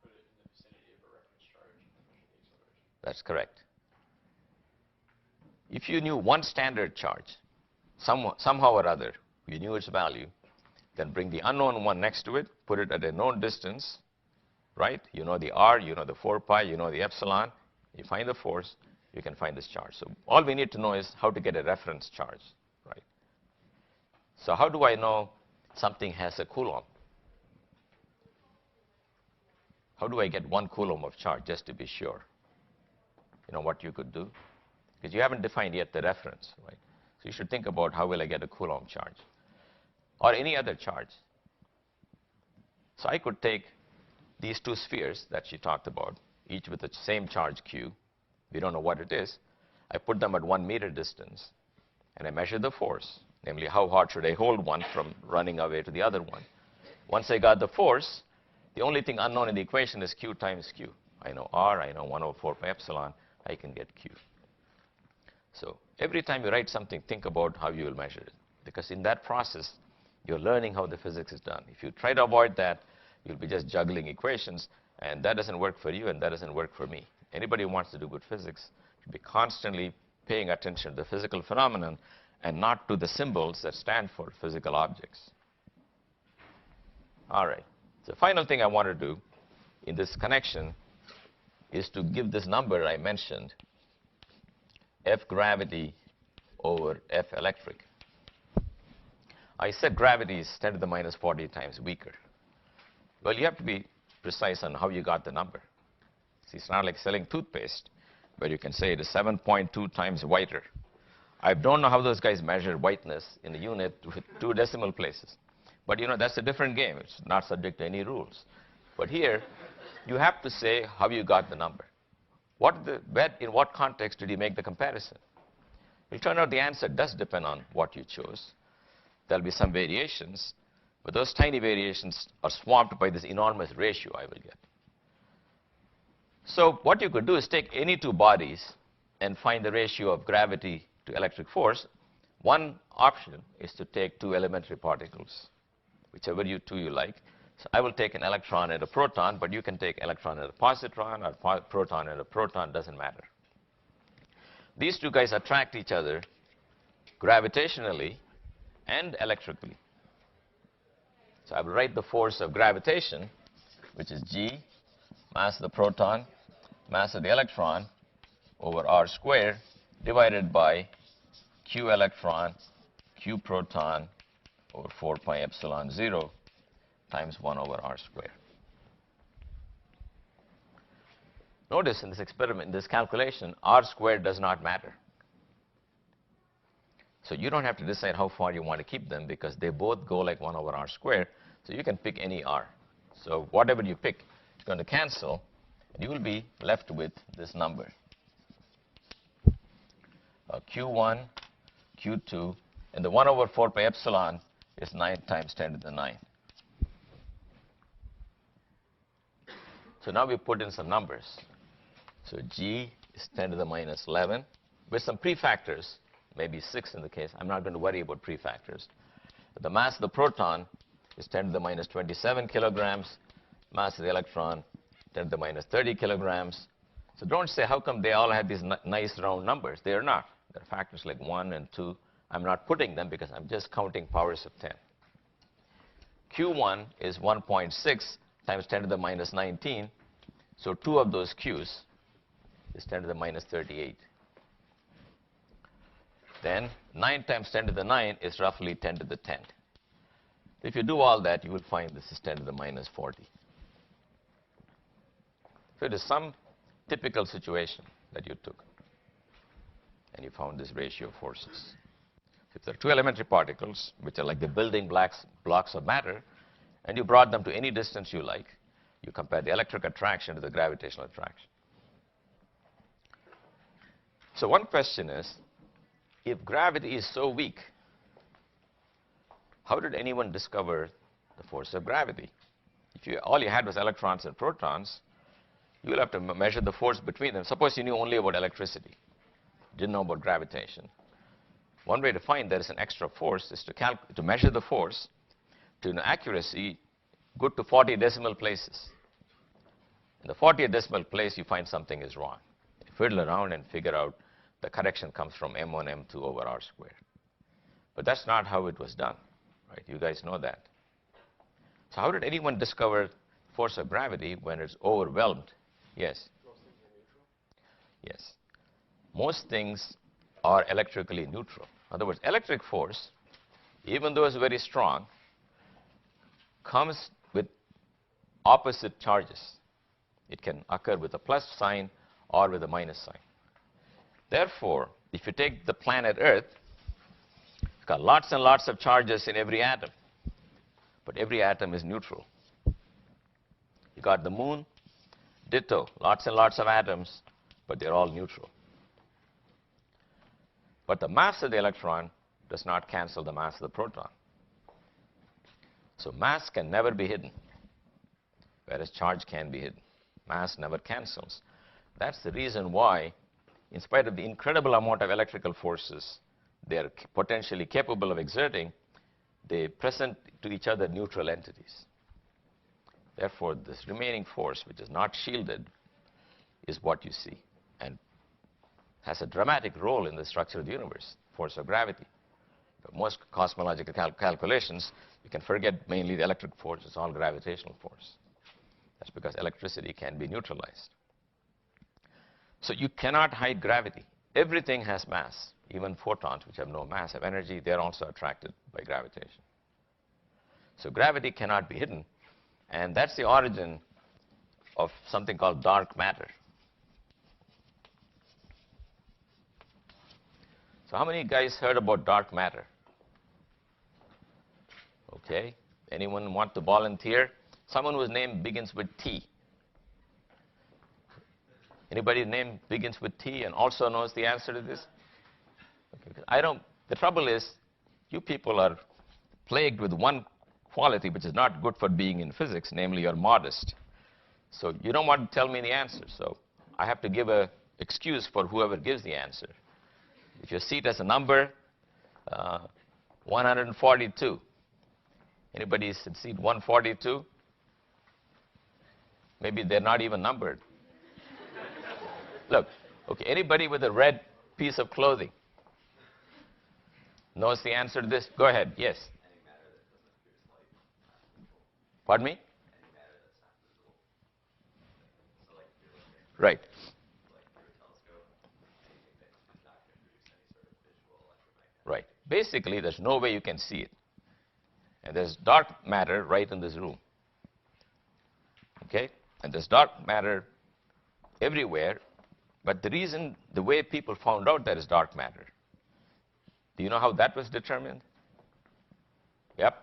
Put it in the vicinity of a reference charge and measure the acceleration. That's correct. If you knew one standard charge, somehow or other, you knew its value, then bring the unknown one next to it, put it at a known distance, right? You know the r, you know the 4 pi, you know the epsilon. You find the force, you can find this charge. So all we need to know is how to get a reference charge, right? So how do I know something has a coulomb? How do I get 1 coulomb of charge, just to be sure? You know what you could do? Because you haven't defined yet the reference, right? So you should think about how will I get a coulomb charge, or any other charge. So I could take these 2 spheres that she talked about, each with the same charge q. We don't know what it is. I put them at 1 meter distance, and I measure the force, namely how hard should I hold one from running away to the other one. Once I got the force, the only thing unknown in the equation is q times q. I know r, I know 1 over 4 pi epsilon, I can get q. So every time you write something, think about how you will measure it, because in that process, you're learning how the physics is done. If you try to avoid that, you'll be just juggling equations, and that doesn't work for you, and that doesn't work for me. Anybody who wants to do good physics should be constantly paying attention to the physical phenomenon and not to the symbols that stand for physical objects. All right. The final thing I want to do in this connection is to give this number I mentioned, F gravity over F electric. I said gravity is 10 to the minus 40 times weaker. Well, you have to be precise on how you got the number. See, it's not like selling toothpaste, where you can say it is 7.2 times whiter. I don't know how those guys measure whiteness in a unit with 2 decimal places. But, you know, that's a different game. It's not subject to any rules. But here, you have to say how you got the number. In what context did you make the comparison? It turned out the answer does depend on what you chose. There'll be some variations, but those tiny variations are swamped by this enormous ratio I will get. So what you could do is take any 2 bodies and find the ratio of gravity to electric force. One option is to take 2 elementary particles, whichever 2 you like. So I will take an electron and a proton, but you can take electron and a positron, or proton and a proton, doesn't matter. These 2 guys attract each other gravitationally and electrically. So I will write the force of gravitation, which is g, mass of the proton, mass of the electron, over r squared, divided by q electron, q proton, over 4 pi epsilon 0, times 1 over r squared. Notice in this experiment, in this calculation, r squared does not matter. So you don't have to decide how far you want to keep them because they both go like 1 over r squared. So you can pick any r. So whatever you pick is going to cancel, and you will be left with this number. Q1, Q2, and the 1 over 4 pi epsilon is 9 times 10 to the 9. So now we put in some numbers. So G is 10 to the minus 11 with some prefactors, maybe 6 in the case. I'm not going to worry about prefactors. But the mass of the proton is 10 to the minus 27 kilograms. Mass of the electron, 10 to the minus 30 kilograms. So don't say, how come they all have these nice round numbers? They are not. There are factors like 1 and 2. I'm not putting them because I'm just counting powers of 10. Q1 is 1.6 times 10 to the minus 19. So 2 of those Q's is 10 to the minus 38. Then 9 times 10 to the 9 is roughly 10 to the 10. If you do all that, you will find this is 10 to the minus 40. So it is some typical situation that you took, and you found this ratio of forces. If there are two elementary particles, which are like the building blocks of matter, and you brought them to any distance you like, you compare the electric attraction to the gravitational attraction. So one question is, if gravity is so weak, how did anyone discover the force of gravity? If all you had was electrons and protons, you will have to measure the force between them. Suppose you knew only about electricity, didn't know about gravitation. One way to find there is an extra force is to measure the force to an accuracy good to 40 decimal places. In the 40th decimal place, you find something is wrong. You fiddle around and figure out the correction comes from m1, m2 over r squared. But that's not how it was done, right? You guys know that. So how did anyone discover force of gravity when it's overwhelmed? Yes? Most things are neutral. Yes. Most things are electrically neutral. In other words, electric force, even though it's very strong, comes with opposite charges. It can occur with a plus sign or with a minus sign. Therefore, if you take the planet Earth, it's got lots and lots of charges in every atom, but every atom is neutral. You got the moon, ditto, lots and lots of atoms, but they're all neutral. But the mass of the electron does not cancel the mass of the proton. So mass can never be hidden, whereas charge can be hidden. Mass never cancels. That's the reason why, in spite of the incredible amount of electrical forces they are potentially capable of exerting, they present to each other neutral entities. Therefore, this remaining force, which is not shielded, is what you see and has a dramatic role in the structure of the universe, force of gravity. For most cosmological calculations, you can forget mainly the electric force. It's all gravitational force. That's because electricity can be neutralized. So you cannot hide gravity. Everything has mass. Even photons, which have no mass, have energy. They're also attracted by gravitation. So gravity cannot be hidden. And that's the origin of something called dark matter. So how many guys heard about dark matter? Okay. Anyone want to volunteer? Someone whose name begins with T. Anybody's name begins with T and also knows the answer to this? Okay. The trouble is, you people are plagued with one quality which is not good for being in physics, namely you're modest. So you don't want to tell me the answer. So I have to give an excuse for whoever gives the answer. If you see it as a number, 142. Anybody see 142? Maybe they're not even numbered. Look, okay, anybody with a red piece of clothing knows the answer to this? Go ahead, yes. Any matter that doesn't produce light. Pardon me? Any matter that's not visible. So like if you're looking Right. like through a telescope, anything that is not going to produce any sort of visual electromagnetic. Right. Basically, there's no way you can see it. And there's dark matter right in this room. Okay? And there's dark matter everywhere. But the way people found out there is dark matter, do you know how that was determined? Yep.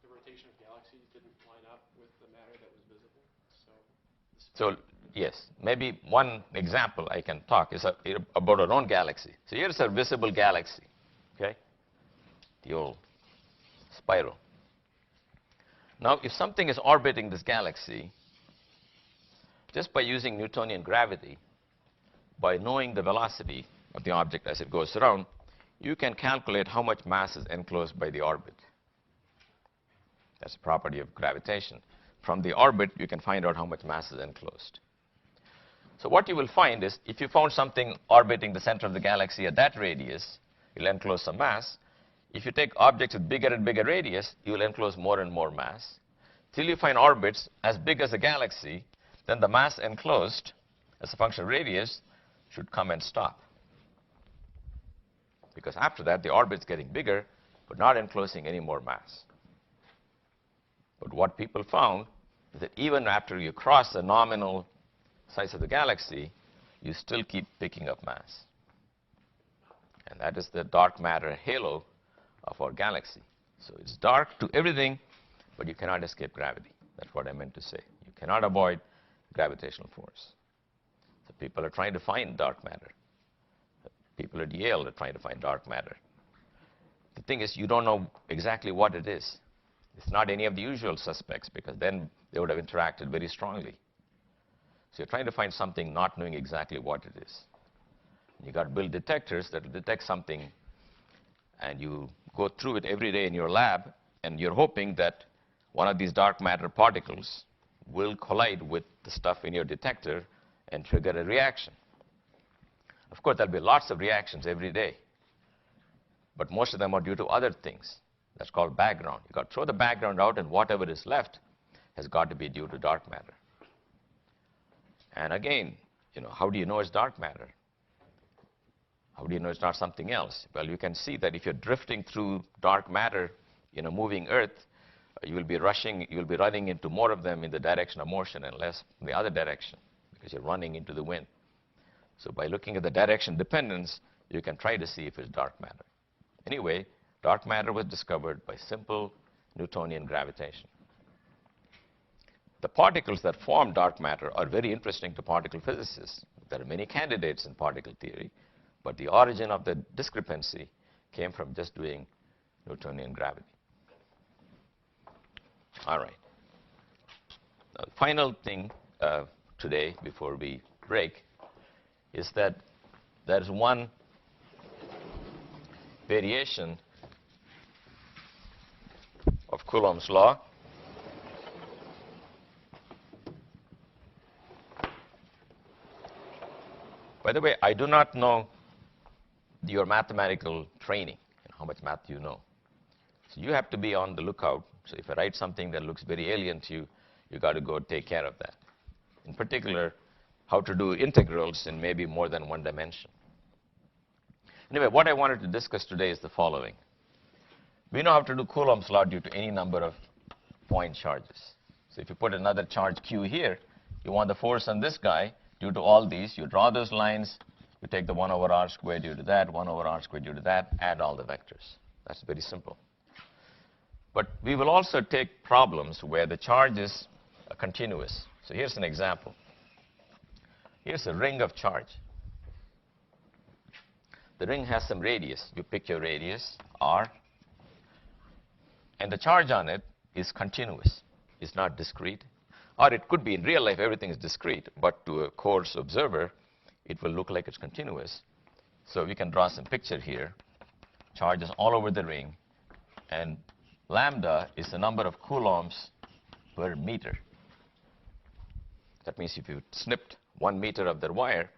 The rotation of galaxies didn't line up with the matter that was visible. So, yes, maybe one example I can talk is about our own galaxy. So here's a visible galaxy, okay? The old spiral. Now, if something is orbiting this galaxy, just by using Newtonian gravity, by knowing the velocity of the object as it goes around, you can calculate how much mass is enclosed by the orbit. That's a property of gravitation. From the orbit, you can find out how much mass is enclosed. So what you will find is, if you found something orbiting the center of the galaxy at that radius, you'll enclose some mass. If you take objects with bigger and bigger radius, you will enclose more and more mass. Till you find orbits as big as a galaxy, then the mass enclosed, as a function of radius, should come and stop. Because after that, the orbit's getting bigger, but not enclosing any more mass. But what people found is that even after you cross the nominal size of the galaxy, you still keep picking up mass. And that is the dark matter halo of our galaxy. So it's dark to everything, but you cannot escape gravity. That's what I meant to say. You cannot avoid gravitational force. So people are trying to find dark matter. People at Yale are trying to find dark matter. The thing is, you don't know exactly what it is. It's not any of the usual suspects, because then they would have interacted very strongly. So you're trying to find something not knowing exactly what it is. You got to build detectors that will detect something, and you go through it every day in your lab, and you're hoping that one of these dark matter particles will collide with the stuff in your detector and trigger a reaction. Of course, there'll be lots of reactions every day, but most of them are due to other things. That's called background. You've got to throw the background out, and whatever is left has got to be due to dark matter. And again, how do you know it's dark matter? How do you know it's not something else? Well, you can see that if you're drifting through dark matter in a moving Earth, you will be running into more of them in the direction of motion and less in the other direction, because you're running into the wind. So by looking at the direction dependence, you can try to see if it's dark matter. Anyway, dark matter was discovered by simple Newtonian gravitation. The particles that form dark matter are very interesting to particle physicists. There are many candidates in particle theory, but the origin of the discrepancy came from just doing Newtonian gravity. All right. Now, the final thing today, before we break, is that there's one variation of Coulomb's law. By the way, I do not know your mathematical training and how much math you know. So you have to be on the lookout. So if I write something that looks very alien to you, you got to go take care of that. In particular, how to do integrals in maybe more than one dimension. Anyway, what I wanted to discuss today is the following. We know how to do Coulomb's law due to any number of point charges. So if you put another charge Q here, you want the force on this guy due to all these. You draw those lines, you take the 1 over r squared due to that, 1 over r squared due to that, add all the vectors. That's very simple. But we will also take problems where the charge is continuous. So here's an example. Here's a ring of charge. The ring has some radius. You pick your radius, r, and the charge on it is continuous. It's not discrete. Or it could be in real life, everything is discrete, but to a coarse observer, it will look like it's continuous. So we can draw some picture here. Charges all over the ring, and lambda is the number of coulombs per meter. That means if you snipped 1 meter of the wire,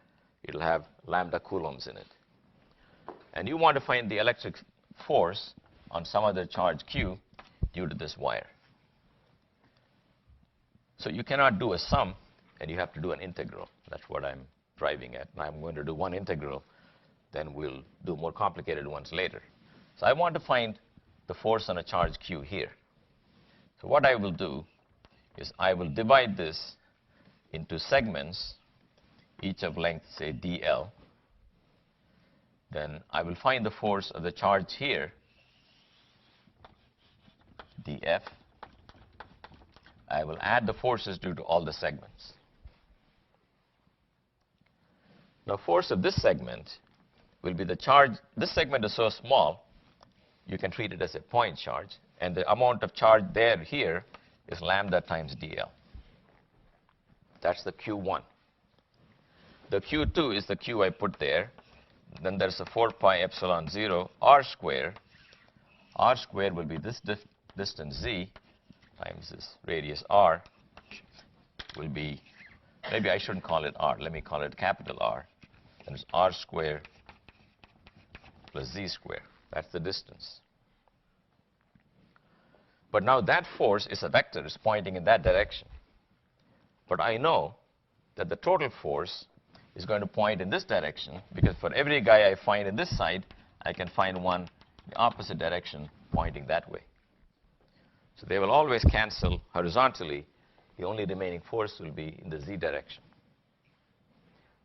it'll have lambda coulombs in it. And you want to find the electric force on some other charge Q due to this wire. So you cannot do a sum, and you have to do an integral. That's what I'm driving at. Now I'm going to do one integral, then we'll do more complicated ones later. So I want to find the force on a charge q here. So what I will do is I will divide this into segments, each of length, say, dl. Then I will find the force of the charge here, df. I will add the forces due to all the segments. Now, force of this segment will be the charge. This segment is so small, you can treat it as a point charge. And the amount of charge there here is lambda times dl. That's the q1. The q2 is the q I put there. Then there's a 4 pi epsilon 0 r square. R square will be this distance z times this radius r, will be, maybe I shouldn't call it r, let me call it capital R. And it's r square plus z square. That's the distance. But now that force is a vector, it's pointing in that direction. But I know that the total force is going to point in this direction, because for every guy I find in this side, I can find one in the opposite direction pointing that way. So they will always cancel horizontally. The only remaining force will be in the z direction.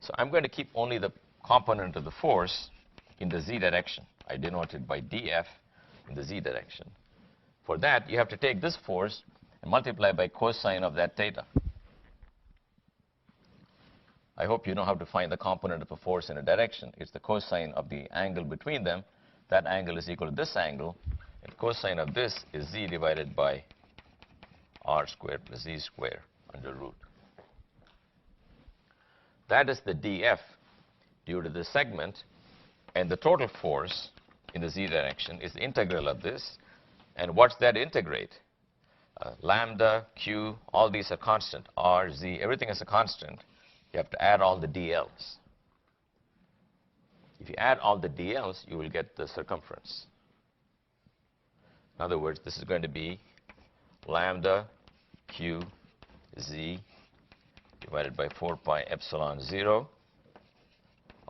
So I'm going to keep only the component of the force in the z direction. I denote it by df in the z direction. For that, you have to take this force and multiply by cosine of that theta. I hope you know how to find the component of a force in a direction. It's the cosine of the angle between them. That angle is equal to this angle. And cosine of this is z divided by r squared plus z squared under root. That is the df due to the segment. And the total force in the z direction is the integral of this. And what's that integrate? Lambda, q, all these are constant. R, z, everything is a constant. You have to add all the dl's. If you add all the dl's, you will get the circumference. In other words, this is going to be lambda q z divided by 4 pi epsilon 0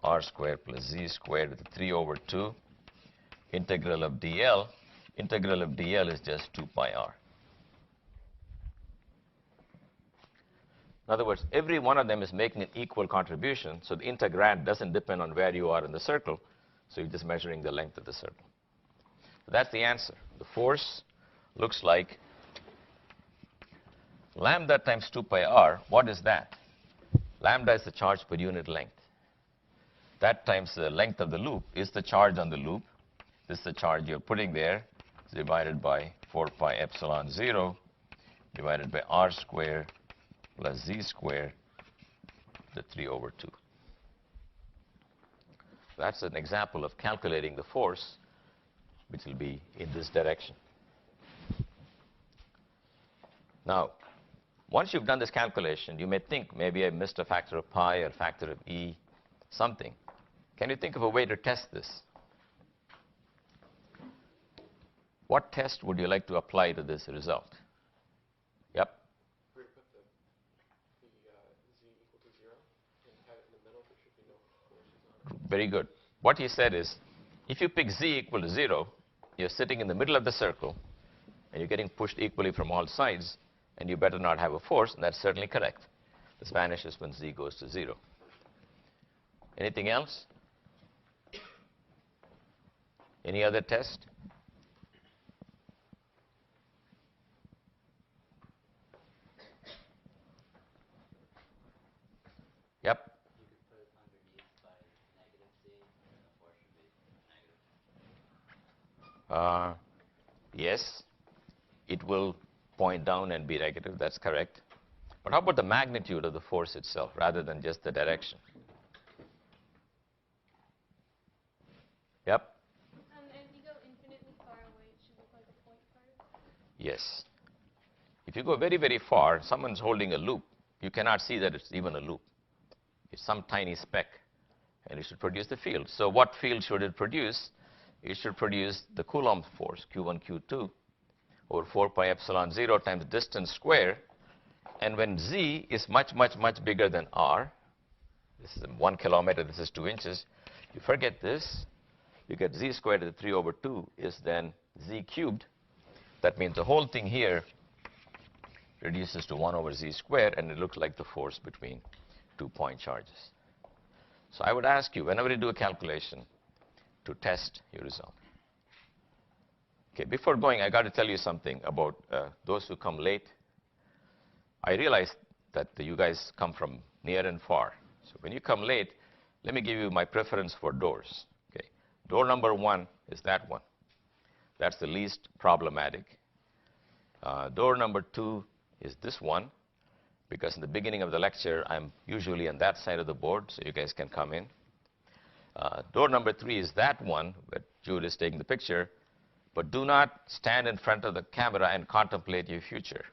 r squared plus z squared with 3 over 2 integral of dl. Integral of dl is just 2 pi r. In other words, every one of them is making an equal contribution, so the integrand doesn't depend on where you are in the circle, so you're just measuring the length of the circle. So that's the answer. The force looks like lambda times 2 pi r. What is that? Lambda is the charge per unit length. That times the length of the loop is the charge on the loop. This is the charge you're putting there. It's divided by 4 pi epsilon 0 divided by r squared plus z squared, the 3 over 2. That's an example of calculating the force, which will be in this direction. Now, once you've done this calculation, you may think maybe I missed a factor of pi or factor of e, something. Can you think of a way to test this? What test would you like to apply to this result? Yep. We're going to put the z equal to 0 and have it in the middle. There should be no forces on it. Very good. What he said is, if you pick z equal to 0, you're sitting in the middle of the circle, and you're getting pushed equally from all sides, and you better not have a force, and that's certainly correct. This vanishes when z goes to 0. Anything else? Any other test? Yep. You could put it underneath by negative z, and the force should be negative. Yes, it will point down and be negative. That's correct. But how about the magnitude of the force itself, rather than just the direction? Yep. As you go infinitely far away, it should look like a point card. Yes. If you go very, very far, someone's holding a loop. You cannot see that it's even a loop. It's some tiny speck, and it should produce the field. So what field should it produce? It should produce the Coulomb force, Q1, Q2, over 4 pi epsilon 0 times distance square. And when z is much, much, much bigger than r, this is 1 kilometer, this is 2 inches, you forget this, you get z squared to the 3 over 2 is then z cubed, that means the whole thing here reduces to 1 over z squared, and it looks like the force between 2 point charges. So I would ask you, whenever you do a calculation, to test your result. Okay, before going, I got to tell you something about those who come late. I realize that you guys come from near and far. So when you come late, let me give you my preference for doors. Okay, door number 1 is that one. That's the least problematic. Door number 2 is this one, because in the beginning of the lecture, I'm usually on that side of the board, so you guys can come in. Door number 3 is that one, where Jude is taking the picture. But do not stand in front of the camera and contemplate your future.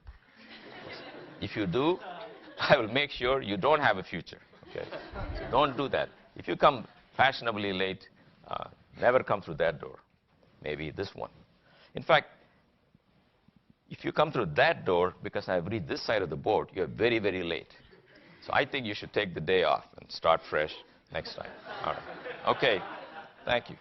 If you do, I will make sure you don't have a future. Okay? So don't do that. If you come fashionably late, never come through that door. Maybe this one. In fact, if you come through that door, because I've read this side of the board, you're very, very late. So I think you should take the day off and start fresh next time. All right. Okay. Thank you.